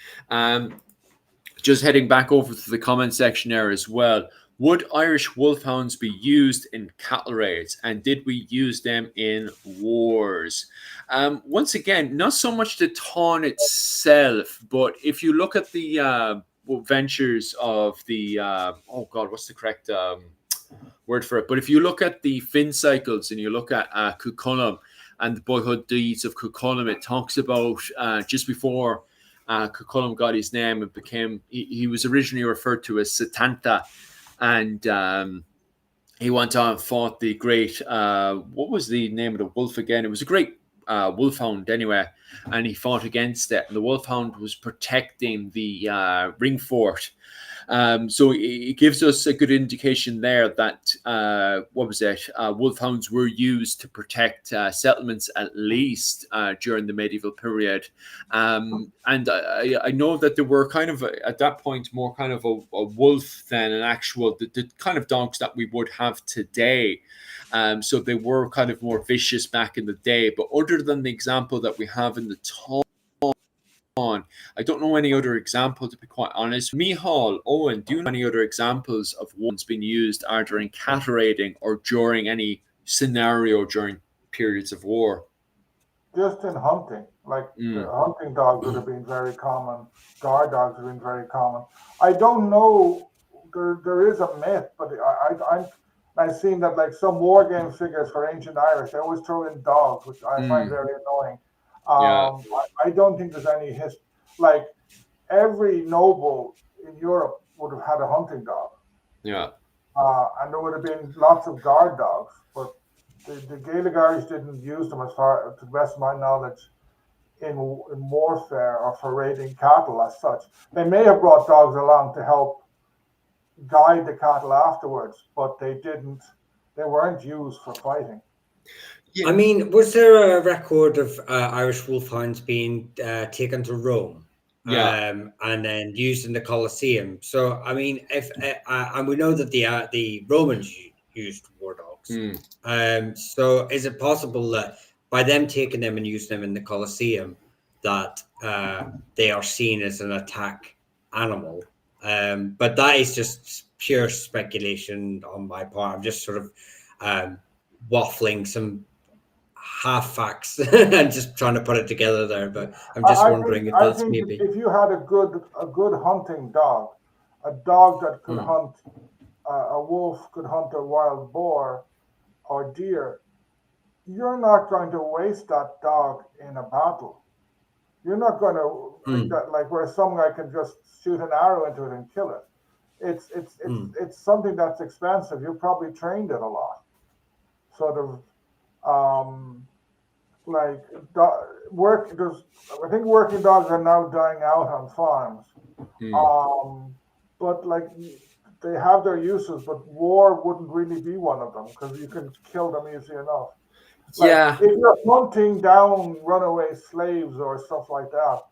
Just heading back over to the comment section there as well. Would Irish wolfhounds be used in cattle raids, and did we use them in wars? Once again, not so much the Táin itself, but if you look at the ventures of the what's the correct word for it? But if you look at the Finn cycles and you look at Cuchulainn and the boyhood deeds of Cuchulainn, it talks about just before Cuchulainn got his name, it became he was originally referred to as Setanta. And he went on and fought the great, what was the name of the wolf again? It was a great wolfhound anyway. And he fought against it. And the wolfhound was protecting the ring fort. So it gives us a good indication there that, wolfhounds were used to protect settlements at least during the medieval period. And I know that there were kind of, at that point, more kind of a wolf than an actual, the kind of dogs that we would have today. So they were kind of more vicious back in the day. But other than the example that we have in the Táin, I don't know any other example, to be quite honest. Michal, Owen, do you know any other examples of ones being used either in cattle raiding or during any scenario during periods of war? Just in hunting, hunting dogs would have been very common. Guard dogs have been very common. I don't know. There is a myth, but I've seen that like some war game figures for ancient Irish, they always throw in dogs, which I find very annoying. I don't think there's any history. Like every noble in Europe would have had a hunting dog. Yeah. And there would have been lots of guard dogs, but the Gaelic Irish didn't use them, as far to the best of my knowledge, in warfare or for raiding cattle as such. They may have brought dogs along to help guide the cattle afterwards, but they didn't. They weren't used for fighting. I mean, was there a record of Irish wolfhounds being taken to Rome Yeah. and then used in the Colosseum? So, I mean, if and we know that the Romans used war dogs. Hmm. So, is it possible that by them taking them and using them in the Colosseum, that they are seen as an attack animal? But that is just pure speculation on my part. I'm just sort of waffling some half facts and just trying to put it together there. But I'm just wondering if I that's think maybe. if you had a good hunting dog, a dog that could Mm, hunt, a wolf could hunt a wild boar or deer, you're not going to waste that dog in a battle. You're not going to mm, like where some guy can just shoot an arrow into it and kill it. mm. It's something that's expensive. You probably trained it a lot, sort of um, like work. There's I think working dogs are now dying out on farms. Hmm. Um, but like they have their uses, but war wouldn't really be one of them because you can kill them easy enough. Like Yeah. if you're hunting down runaway slaves or stuff like that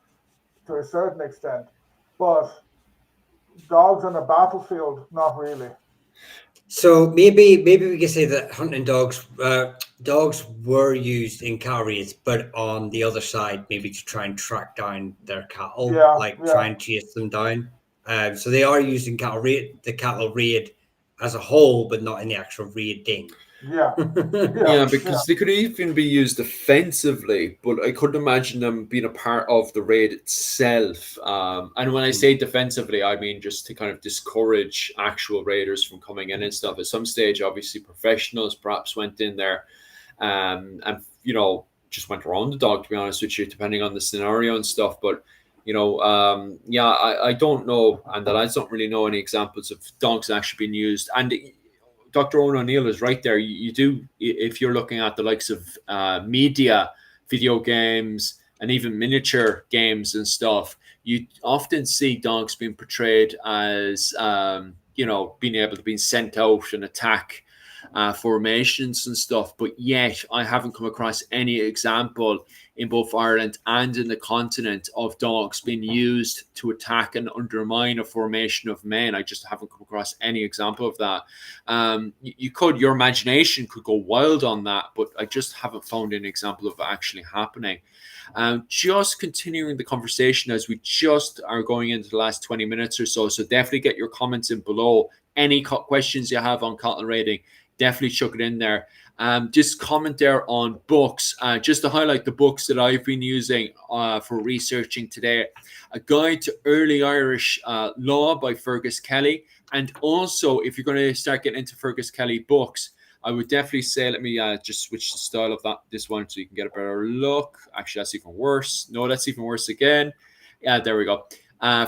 to a certain extent, but dogs on a battlefield, not really. So maybe we could say that hunting dogs were used in cattle raids, but on the other side, maybe to try and track down their cattle, Yeah, like try yeah, and chase them down. So they are using the cattle raid as a whole, but not in the actual raiding. yeah, yeah, Yeah, yeah. because they could even be used defensively, but I couldn't imagine them being a part of the raid itself. And when I say defensively, I mean just to kind of discourage actual raiders from coming in and stuff. At some stage, obviously, professionals perhaps went in there and, just went around the dog, to be honest with you, depending on the scenario and stuff. But, yeah, I don't know. And the lads don't really know any examples of dogs actually being used. And Dr. Owen O'Neill is right there. You do, if you're looking at the likes of media, video games, and even miniature games and stuff, you often see dogs being portrayed as, being able to be sent out and attack formations and stuff. But yet, I haven't come across any example in both Ireland and in the continent of dogs being used to attack and undermine a formation of men. I just haven't come across any example of that. Your imagination could go wild on that, but I just haven't found an example of it actually happening. Just continuing the conversation as we just are going into the last 20 minutes or so. So definitely get your comments in below. Any questions you have on cattle raiding, definitely chuck it in there. Just comment there on books. Just to highlight the books that I've been using for researching today. A Guide to Early Irish Law by Fergus Kelly. And also, if you're going to start getting into Fergus Kelly books, I would definitely say, let me just switch the style of this one so you can get a better look. Actually, that's even worse. No, that's even worse again. Yeah, there we go.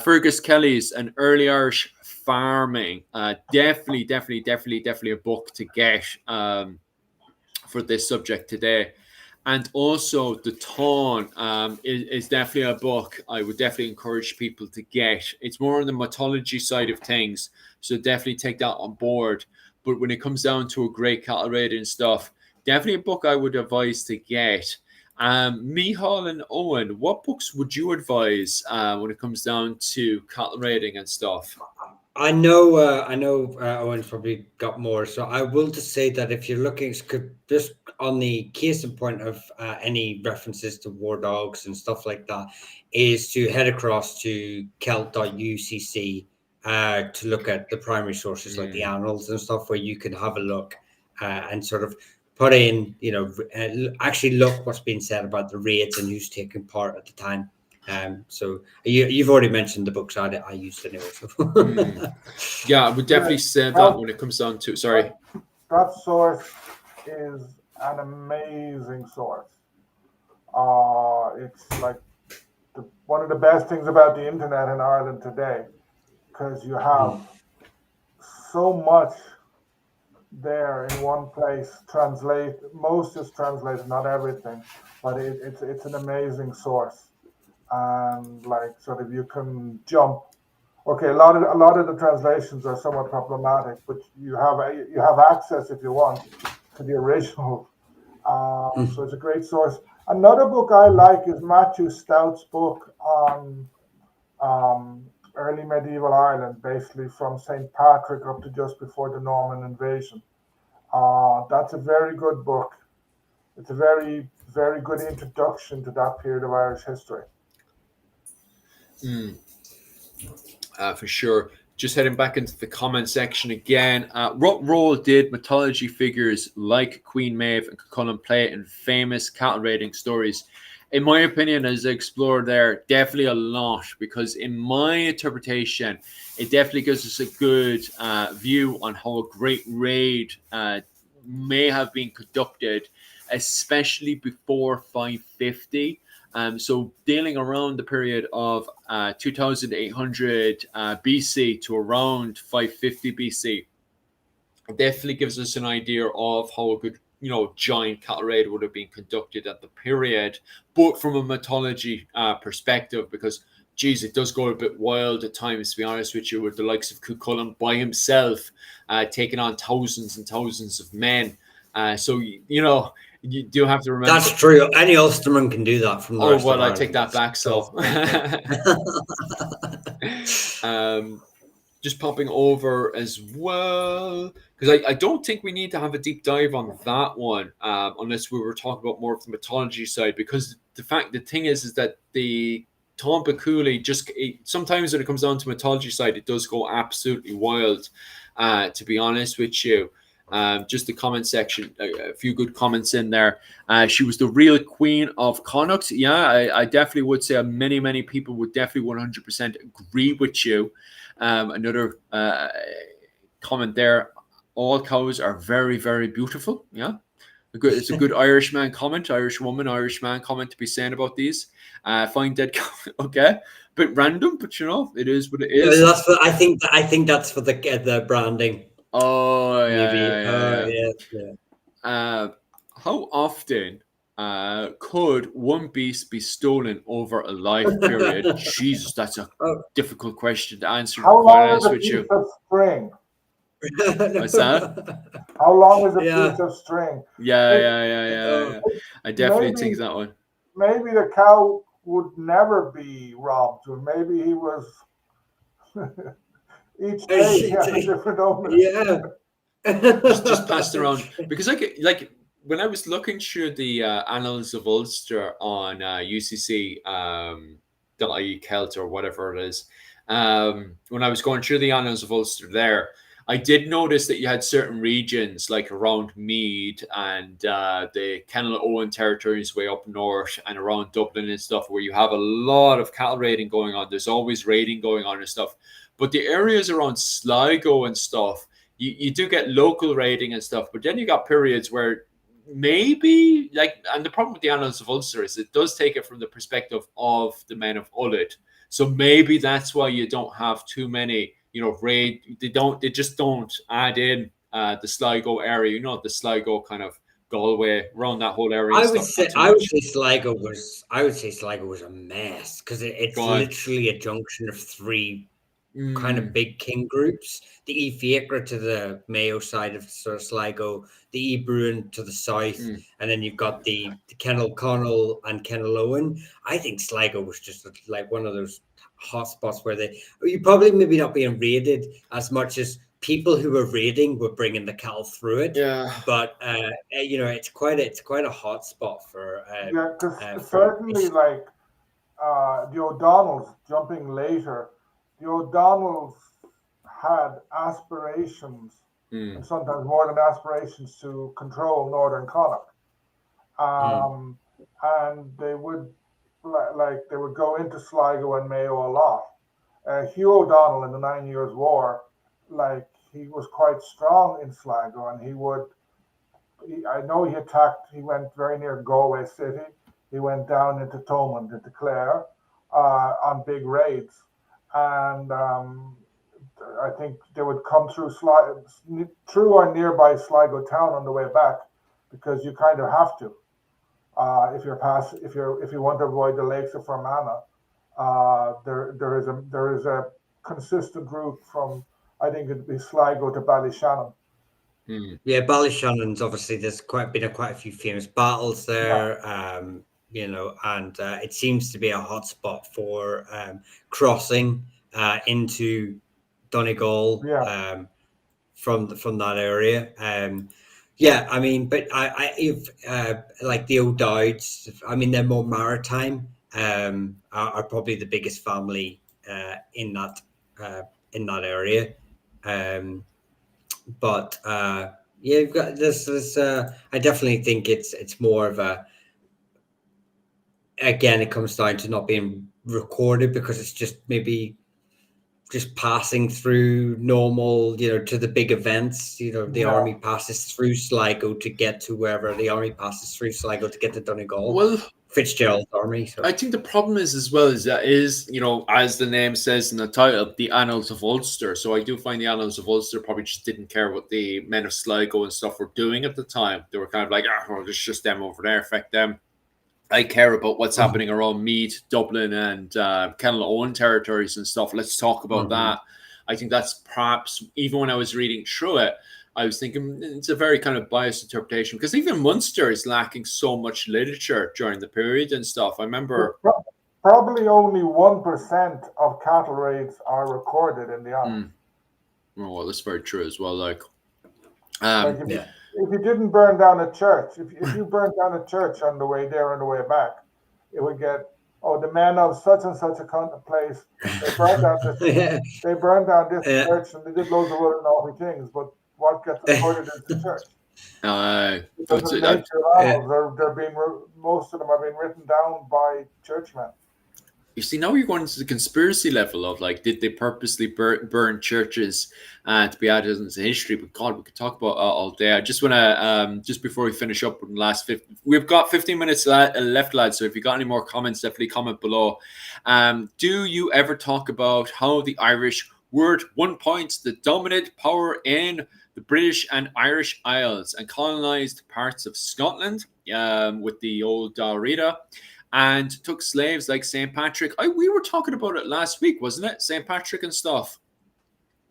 Fergus Kelly's An Early Irish Farming. Definitely a book to get for this subject today. And also, The Tawn is definitely a book I would definitely encourage people to get. It's more on the mythology side of things, so definitely take that on board. But when it comes down to a great cattle raid and stuff, definitely a book I would advise to get. Mihal and Owen, what books would you advise when it comes down to cattle raiding and stuff? I know Owen's probably got more. So I will just say that if you're looking, just on the case in point of any references to war dogs and stuff like that, is to head across to celt.ucc to look at the primary sources like the Mm. annals and stuff, where you can have a look and sort of put in, actually look what's being said about the raids and who's taking part at the time. So you've already mentioned the books I used anyway. So. Mm. Yeah, I would Yeah, definitely say that that when it comes down to, that sorry. that source is an amazing source. It's like one of the best things about the internet in Ireland today because you have Mm. so much there in one place. Translate most is translated, not everything, but it's an amazing source. And like sort of you can jump. Okay, a lot of the translations are somewhat problematic, but you have access if you want to the original So it's a great source. Another book I like is Matthew Stout's book on early medieval Ireland, basically from St. Patrick up to just before the Norman invasion. That's a very good book. It's a very, very good introduction to that period of Irish history. For sure. Just heading back into the comment section again. What role did mythology figures like Queen Maeve and Cuchulainn play in famous cattle raiding stories? In my opinion, as I explored there, definitely a lot, because in my interpretation, it definitely gives us a good view on how a great raid may have been conducted, especially before 550. So dealing around the period of 2800 BC to around 550 BC definitely gives us an idea of how a good, giant cattle raid would have been conducted at the period, but from a mythology perspective, because geez, it does go a bit wild at times, to be honest with you, with the likes of Cuchulainn by himself taking on thousands and thousands of men. So you do have to remember. That's true. Any Ulsterman can do that from the Oh rest of well, I Ireland. take that back. So, just popping over as well, because I don't think we need to have a deep dive on that one, unless we were talking about more of the mythology side. Because the thing is that the Tomba Cooley sometimes when it comes down to mythology side, it does go absolutely wild. To be honest with you. Just the comment section, a few good comments in there. She was the real queen of Connacht. Yeah, I definitely would say many people would definitely 100% agree with you. Another comment there. All cows are very, very beautiful. Yeah, it's a good Irishman comment, Irish woman, Irish man comment to be saying about these. Find dead cow. Okay, bit random, but it is what it is. That's for, I think that's for the branding. Oh Maybe. yeah. How often could one beast be stolen over a life period? Jesus, that's a Oh. difficult question to answer. To How be quite long is honest a with piece you, of string? what's that? How long is a Yeah. piece of string? Yeah. I definitely think that one. Maybe the cow would never be robbed, or maybe he was. Each day he had a different owner. Yeah. Just passed around, because like when I was looking through the Annals of Ulster on UCC .ie Celt or whatever it is, when I was going through the Annals of Ulster there, I did notice that you had certain regions like around Meath and the Kennel Owen territories way up north and around Dublin and stuff, where you have a lot of cattle raiding going on. There's always raiding going on and stuff. But the areas around Sligo and stuff, you do get local raiding and stuff, but then you got periods where maybe and the problem with the Annals of Ulster is it does take it from the perspective of the men of Ullid. So maybe that's why you don't have too many, raid. They just don't add in the Sligo area, the Sligo kind of Galway around that whole area and stuff. I would say Sligo was a mess, because it's literally a junction of three kind of big king groups: the Fiacre to the Mayo side of Sligo, the Bruin to the south, and then you've got the Kennel Connell and Kennel Owen. I think Sligo was just like one of those hotspots where you probably maybe not being raided as much as people who were raiding were bringing the cattle through it. Yeah, but it's quite a hot spot for because certainly like the O'Donnells, jumping later, the O'Donnells had aspirations, and sometimes more than aspirations, to control Northern Connacht. And they would they would go into Sligo and Mayo a lot. Hugh O'Donnell in the 9 Years' War, he was quite strong in Sligo, and I know he went very near Galway City. He went down into Thomond, into Clare, on big raids. And I think they would come through or nearby Sligo town on the way back, because you kind of have to. If you want to avoid the lakes of Fermanagh, there is a consistent route from, I think it'd be Sligo to Ballyshannon, Yeah, Ballyshannon, obviously there's quite a few famous battles Yeah, there, and it seems to be a hotspot for crossing into Donegal yeah, from that area. Yeah, I mean, but if like the O'Dowds, I mean, they're more maritime. Are probably the biggest family uh, in that area. Um, but yeah, you've got this. I definitely think it's more of a. Again, it comes down to not being recorded because it's just maybe just passing through normal, to the big events. The yeah. army passes through Sligo to get to wherever the army passes through Sligo to get to Donegal, Well, Fitzgerald's army. So I think the problem is as well is that is, as the name says in the title, the Annals of Ulster. So I do find the Annals of Ulster probably just didn't care what the men of Sligo and stuff were doing at the time. They were kind of like, well, it's just them over there, affect them. I care about what's Mhm, happening around Meath, Dublin, and Kenil-Owen territories and stuff. Let's talk about mhm. that. I think that's perhaps, even when I was reading through it, I was thinking it's a very kind of biased interpretation because even Munster is lacking so much literature during the period and stuff. I remember, Probably only 1% of cattle raids are recorded in the Isles. mm, well, that's very true as well. Like Um, Yeah. if you didn't burn down a church, if you burned down a church on the way there and the way back, it would get, oh, the men of such and such a place, they burned down this Yeah. they burned down this Yeah. church and they did loads of other naughty things, but what gets recorded is the church. Because of the I, nature of Yeah. annals, most of them are being written down by churchmen. You see, now you're going to the conspiracy level of like, did they purposely burn churches to be added into history? But God, we could talk about all day. I just want to, just before we finish up with the last 50, we've got 15 minutes left, lads. So if you got any more comments, definitely comment below. Do you ever talk about how the Irish were at one point the dominant power in the British and Irish Isles and colonized parts of Scotland with the old Rita? And took slaves like St. Patrick. We were talking about it last week, wasn't it? St. Patrick and stuff.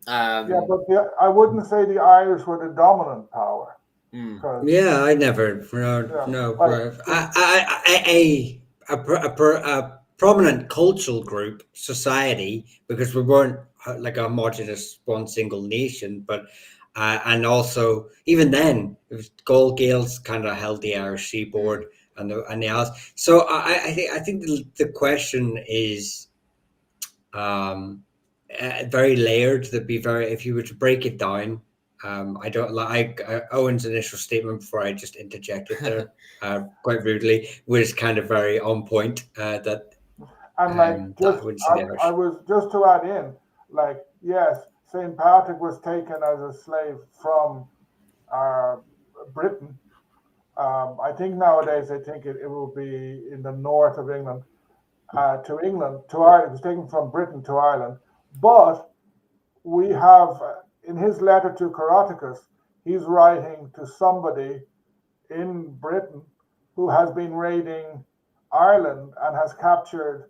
Yeah, Um, but I wouldn't say the Irish were the dominant power hmm. because Yeah, I never. No, yeah, no. like A prominent cultural group, society, because we weren't like a homogenous one single nation, but and also even then, it was Gold Gaels kind of held the Irish seaboard and the Isles. So I think the question is very layered. That'd be very if you were to break it down. I don't like Owen's initial statement before I just interjected there quite rudely was kind of very on point. and like That just I would say the I Irish. was just to add in, like yes, Saint Patrick was taken as a slave from uh, Britain. I think nowadays I think it will be in the north of England to England to Ireland. It was taken from Britain to Ireland, but we have in his letter to Coroticus, he's writing to somebody in Britain who has been raiding Ireland and has captured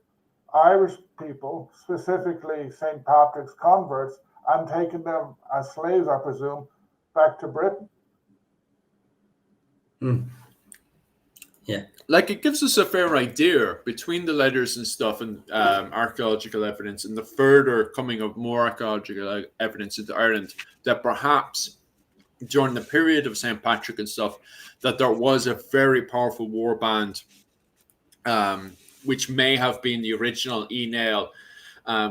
Irish people, specifically St. Patrick's converts, and taken them as slaves, I presume, back to Britain. Mm, yeah. Like, it gives us a fair idea between the letters and stuff and archaeological evidence and the further coming of more archaeological evidence into Ireland that perhaps during the period of St. Patrick and stuff, that there was a very powerful war band, which may have been the original Nail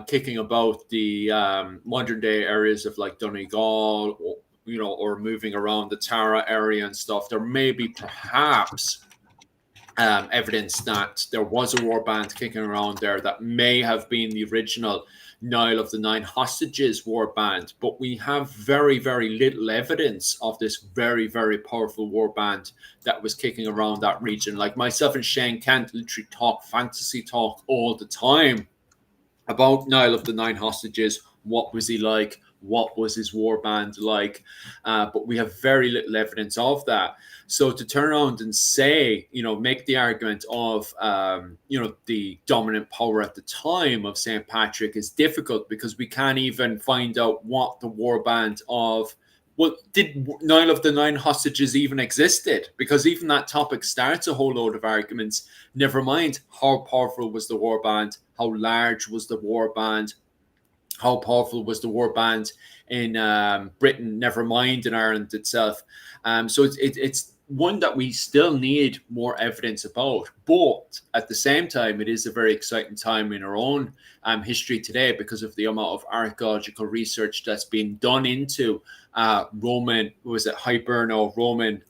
kicking about the modern day areas of like Donegal, or moving around the Tara area and stuff. There may be perhaps evidence that there was a war band kicking around there that may have been the original Nile of the Nine Hostages war band, but we have very, very little evidence of this very, very powerful war band that was kicking around that region. Like myself and Shane Kent literally talk fantasy talk all the time about Nile of the Nine Hostages. What was he like? What was his war band like? But we have very little evidence of that. So to turn around and say, make the argument of, the dominant power at the time of St. Patrick is difficult because we can't even find out what the war band of well, did 9 of the 9 hostages even existed? Because even that topic starts a whole load of arguments. Never mind how powerful was the warband, how large was the warband, how powerful was the warband in Britain, never mind in Ireland itself. So it's one that we still need more evidence about. But at the same time, it is a very exciting time in our own history today because of the amount of archaeological research that's been done into Roman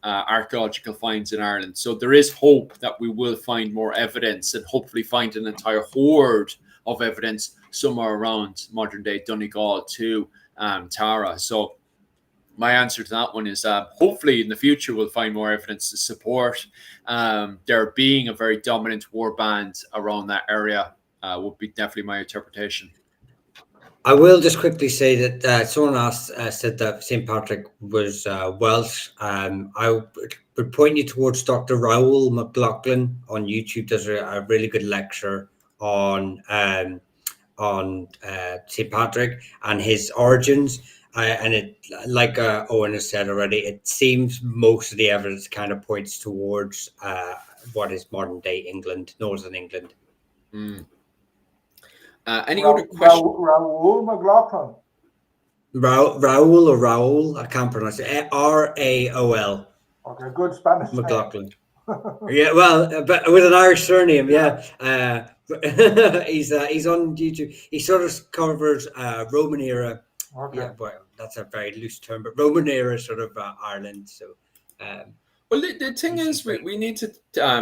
archaeological finds in Ireland. So there is hope that we will find more evidence and hopefully find an entire horde of evidence somewhere around modern day Donegal to Tara. So my answer to that one is hopefully in the future we'll find more evidence to support there being a very dominant warband around that area. Would be definitely my interpretation. I will just quickly say that someone said that St. Patrick was Welsh. I would point you towards Dr. Raoul McLaughlin on YouTube. Does a really good lecture on St. Patrick and his origins. And it, like Owen has said already, it seems most of the evidence kind of points towards what is modern day England, Northern England. Any other questions? Raoul McLaughlin. Raoul or Raoul, I can't pronounce it. Raol. Okay, good Spanish McLaughlin. Yeah, well, but with an Irish surname, yeah. He's on YouTube. He sort of covers Roman era. Okay. Yeah, well, that's a very loose term, but Roman era sort of Ireland. So, well, the thing is, we need to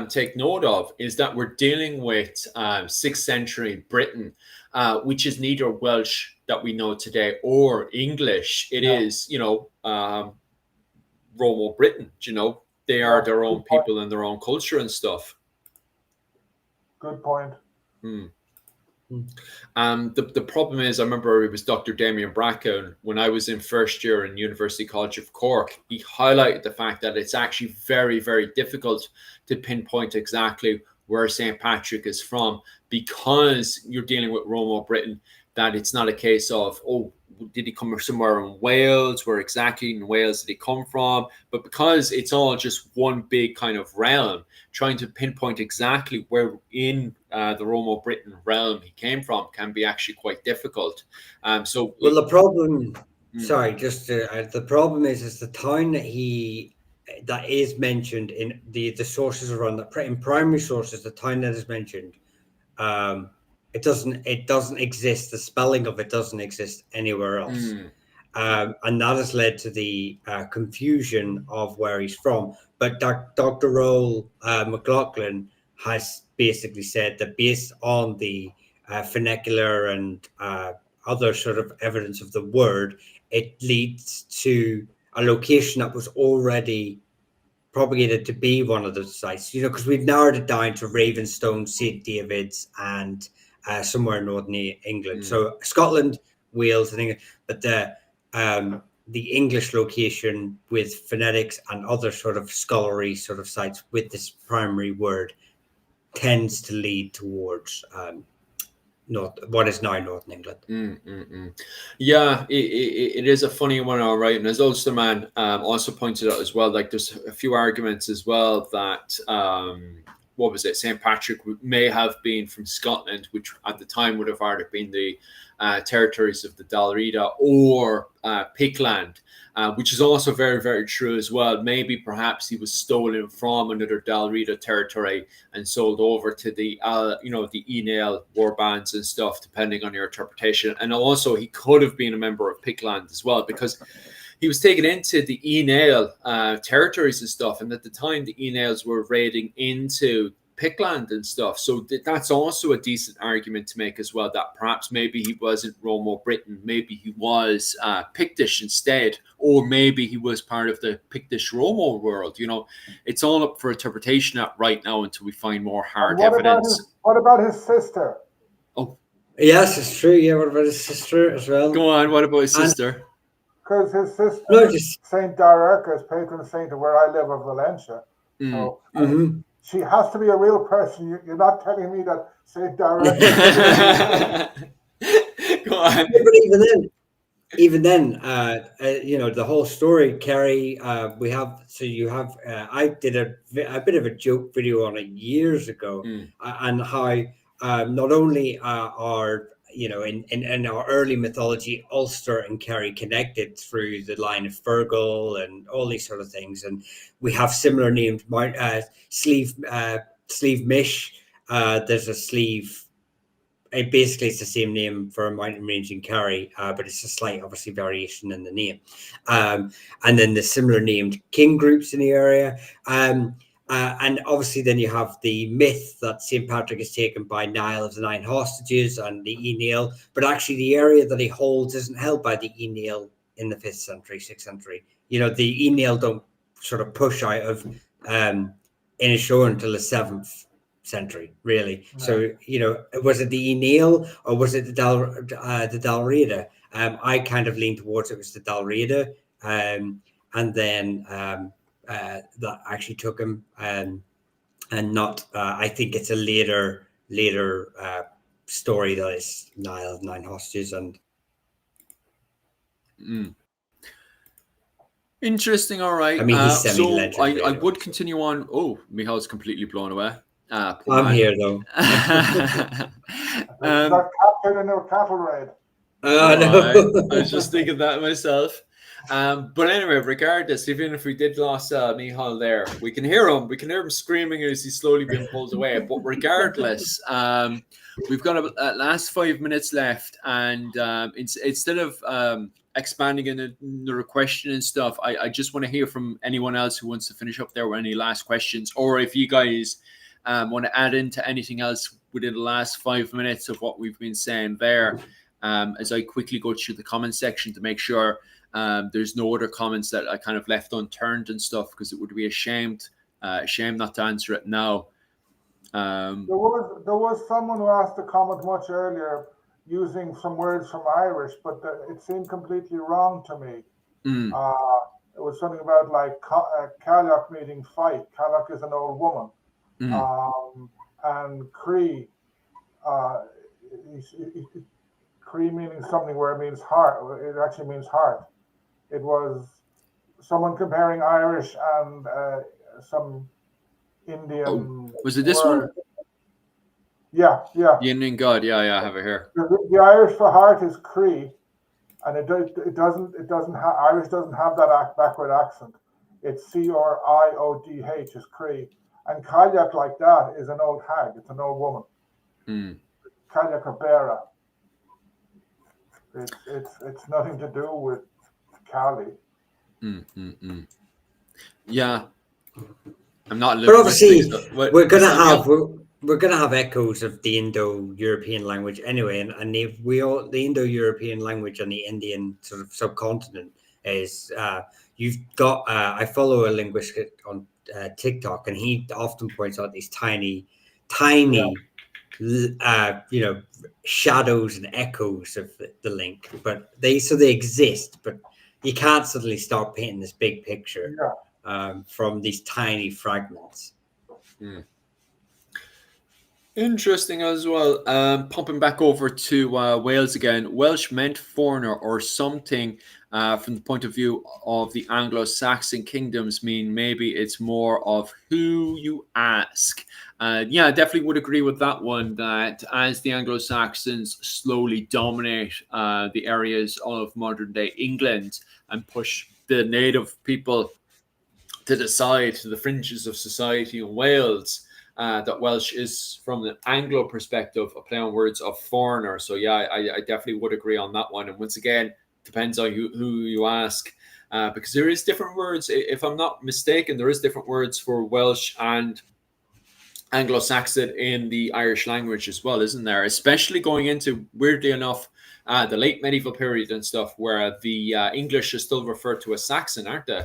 take note of is that we're dealing with 6th century Britain, which is neither Welsh that we know today or English. It is, Romo Britain. They are their own people and their own culture and stuff. Good point. The problem is, I remember it was Dr. Damien Bracken when I was in first year in University College of Cork. He highlighted the fact that it's actually very, very difficult to pinpoint exactly where St. Patrick is from because you're dealing with Romo Britain. That it's not a case of, did he come from somewhere in Wales? Where exactly in Wales did he come from? But because it's all just one big kind of realm, trying to pinpoint exactly where in the Romo Britain realm he came from can be actually quite difficult. The problem, the problem is the town that is mentioned in the sources around that in primary sources, the town that is mentioned. It doesn't exist. The spelling of it doesn't exist anywhere else. And that has led to the confusion of where he's from. But Dr. Raoul McLaughlin has basically said that based on the vernacular and other sort of evidence of the word, it leads to a location that was already propagated to be one of the sites, because we've narrowed it down to Ravenstone, St. David's, and somewhere in northern England. So Scotland, Wales, and England, but the English location with phonetics and other sort of scholarly sort of sites with this primary word tends to lead towards what is now Northern England. Yeah, it is a funny one, all right. And as Ulsterman also pointed out as well, like there's a few arguments as well that St. Patrick may have been from Scotland, which at the time would have either been the territories of the Dalriada or Pickland, which is also very, very true as well. Maybe perhaps he was stolen from another Dalriada territory and sold over to the the Enail warbands and stuff, depending on your interpretation. And also he could have been a member of Pickland as well, because he was taken into the Enail territories and stuff. And at the time, the Enails were raiding into Pickland and stuff. So that's also a decent argument to make as well, that perhaps maybe he wasn't Romo Britain. Maybe he was Pictish instead, or maybe he was part of the Pictish Romo world. It's all up for interpretation right now until we find more hard evidence. What about his sister? Oh, yes, it's true. Yeah, what about his sister as well? Go on. What about his sister? Because his sister, Saint Dararca, is patron saint of where I live, of Valencia. So she has to be a real person. You're not telling me that Saint Dararca. Go on. But even then, even then, the whole story, Kerry, I did a bit of a joke video on it years ago, and how not only are, in our early mythology, Ulster and Kerry connected through the line of Fergal and all these sort of things, and we have similar named Sleeve Mish. There's a Sleeve. Basically, it's the same name for a mountain range in Kerry, but it's a slight, obviously, variation in the name. And then the similar named king groups in the area. And obviously, then you have the myth that St. Patrick is taken by Niall of the Nine Hostages and the Eneal, but actually, the area that he holds isn't held by the Eneal in the 5th century, 6th century. The Eneal don't sort of push out of Inishowen until the 7th century, really. Right. So, was it the Eneal or was it the Dalriada? I kind of lean towards it was the Dalriada, and then that actually took him, and not. I think it's a later story that is Niall of Nine Hostages and. Interesting. All right. I mean, he's semi-legendary. I would continue on. Oh, Michal's completely blown away. I'm here though. That captain in a cattle raid. No. I was just thinking that myself. But anyway, regardless, even if we did lose Michal there, we can hear him. We can hear him screaming as he's slowly being pulled away. But regardless, we've got a last 5 minutes left, and instead of expanding in another question and stuff, I just want to hear from anyone else who wants to finish up there with any last questions, or if you guys want to add into anything else within the last 5 minutes of what we've been saying there, as I quickly go through the comment section to make sure there's no other comments that I kind of left unturned and stuff, because it would be a shame not to answer it now. There was someone who asked a comment much earlier using some words from Irish, but it seemed completely wrong to me. It was something about like Cailleach meaning fight. Cailleach is an old woman. And Cree, Cree meaning something where it means heart. It actually means heart. It was someone comparing Irish and some Indian. Oh, was it this word? One? Yeah. The Indian god. Yeah, I have it here. The Irish for heart is Cree, and Irish doesn't have that backward accent. It's Criodh is Cree. And Cailleach like that is an old hag. It's an old woman. Cailleach or Bera. It's nothing to do with Cali. Yeah, I'm not. But obviously, we're gonna have echoes of the Indo-European language anyway, and the Indo-European language on the Indian sort of subcontinent is. You've got. I follow a linguist on TikTok, and he often points out these tiny shadows and echoes of the link, but they exist, but you can't suddenly start painting this big picture from these tiny fragments. Interesting as well. Pumping back over to Wales again. Welsh meant foreigner or something from the point of view of the Anglo-Saxon kingdoms, mean maybe it's more of who you ask. I definitely would agree with that one, that as the Anglo-Saxons slowly dominate the areas of modern-day England and push the native people to the side, to the fringes of society in Wales, that Welsh is, from the Anglo perspective, a play on words of foreigner. So I definitely would agree on that one. And once again, depends on who you ask, because there is different words. If I'm not mistaken, there is different words for Welsh and Anglo-Saxon in the Irish language as well, isn't there? Especially going into, weirdly enough, the late medieval period and stuff, where the English is still referred to as Saxon, aren't they?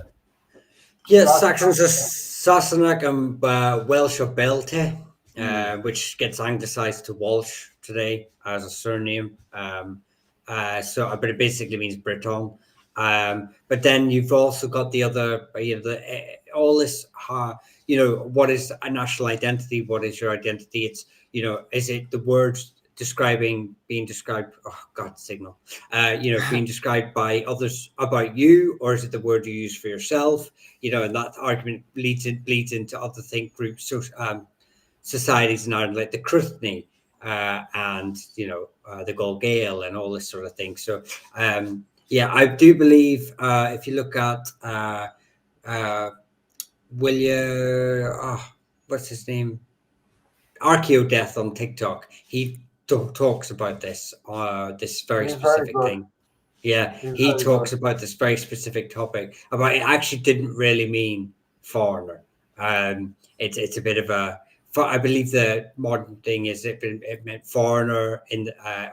Yes, Saxons are Sassenach and Welsh or Belte, which gets anglicized to Walsh today as a surname. But it basically means Breton. But then you've also got the other, all this, what is a national identity? What is your identity? It's, is it the words being described, oh God, signal, being described by others about you, or is it the word you use for yourself? And that argument bleeds into other groups, societies in Ireland, like the Cruithne, and the Gael and all this sort of thing. So I do believe if you look at William, what's his name? Archeo Death on TikTok. He talks about this very specific thing. Yeah, he talks about this very specific topic. About it actually didn't really mean foreigner. It's a bit of a. I believe the modern thing is it meant foreigner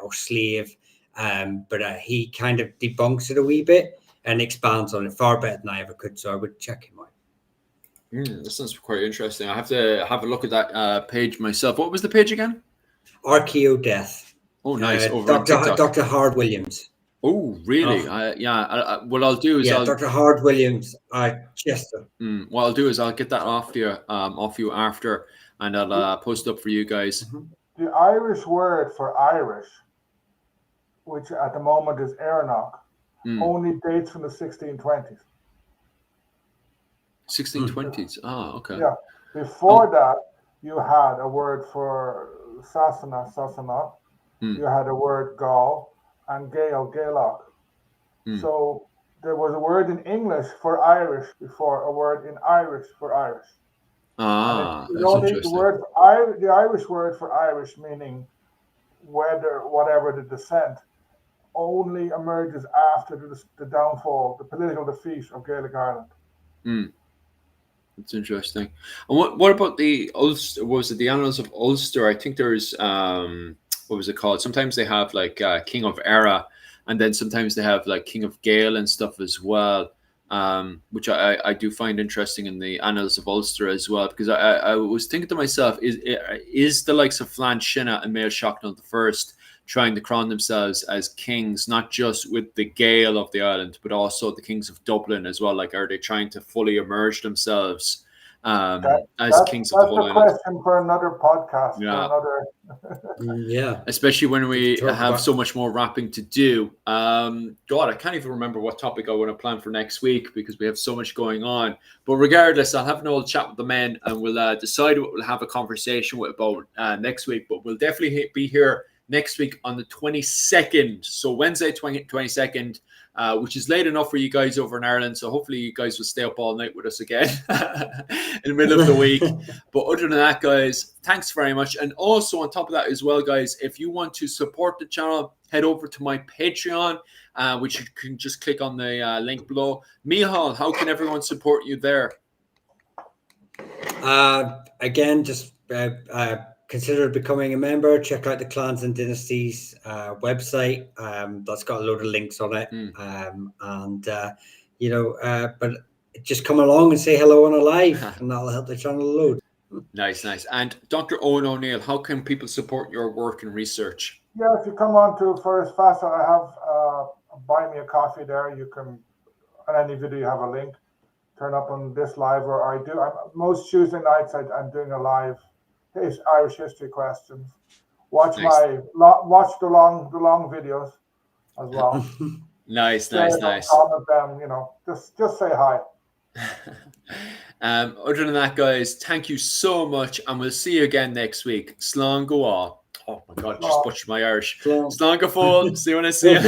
or slave. But he kind of debunks it a wee bit and expands on it far better than I ever could. So I would check him out. This sounds quite interesting. I have to have a look at that page myself. What was the page again? Archeo Death. Oh, nice. Dr. Howard Williams. Oh, really? What I'll do is Dr. Howard Williams, Chester. What I'll do is I'll get that off you after, and I'll post it up for you guys. The Irish word for Irish, which at the moment is Éireannach, only dates from the 1620s. 1620s. Oh, okay. Yeah. Before that, you had a word for Sasana. You had a word Gaul and Gaelic. So there was a word in English for Irish before a word in Irish for Irish. That's interesting. The Irish word for Irish, meaning whatever the descent, only emerges after the downfall, the political defeat of Gaelic Ireland. That's interesting. And what about the Ulster? Was it the Annals of Ulster? I think there's what was it called? Sometimes they have like King of Era, and then sometimes they have like King of Gael and stuff as well, which I do find interesting in the Annals of Ulster as well, because I was thinking to myself, is the likes of Flann Sinna and Mael Shocknall the First trying to crown themselves as kings, not just with the Gael of the island, but also the kings of Dublin as well? Like, are they trying to fully emerge themselves as kings of the whole island? That's a question for another podcast. Yeah. Especially when we have so much more rapping to do. God, I can't even remember what topic I want to plan for next week because we have so much going on. But regardless, I'll have an old chat with the men and we'll decide what we'll have a conversation about next week. But we'll definitely be here next week on the 22nd. So Wednesday, 22nd, which is late enough for you guys over in Ireland. So hopefully you guys will stay up all night with us again in the middle of the week. But other than that, guys, thanks very much. And also on top of that as well, guys, if you want to support the channel, head over to my Patreon, which you can just click on the link below. Michal, how can everyone support you there? Again, just consider becoming a member. Check out the Clans&Dynasties website. That's got a load of links on it. But just come along and say hello on a live, and that'll help the channel load. Nice. And Dr. Owen O'Neill, how can people support your work and research? Yeah, if you come on to First Fast, I have buy me a coffee there. You can, on any video, you have a link. Turn up on this live, or most Tuesday nights I'm doing a live Irish history questions. Watch the long videos as well. Nice. Comment them, just say hi. Other than that, guys, thank you so much, and we'll see you again next week. Slán go á. Oh my God, just butchered my Irish. Slán go fóill. See you when I see you.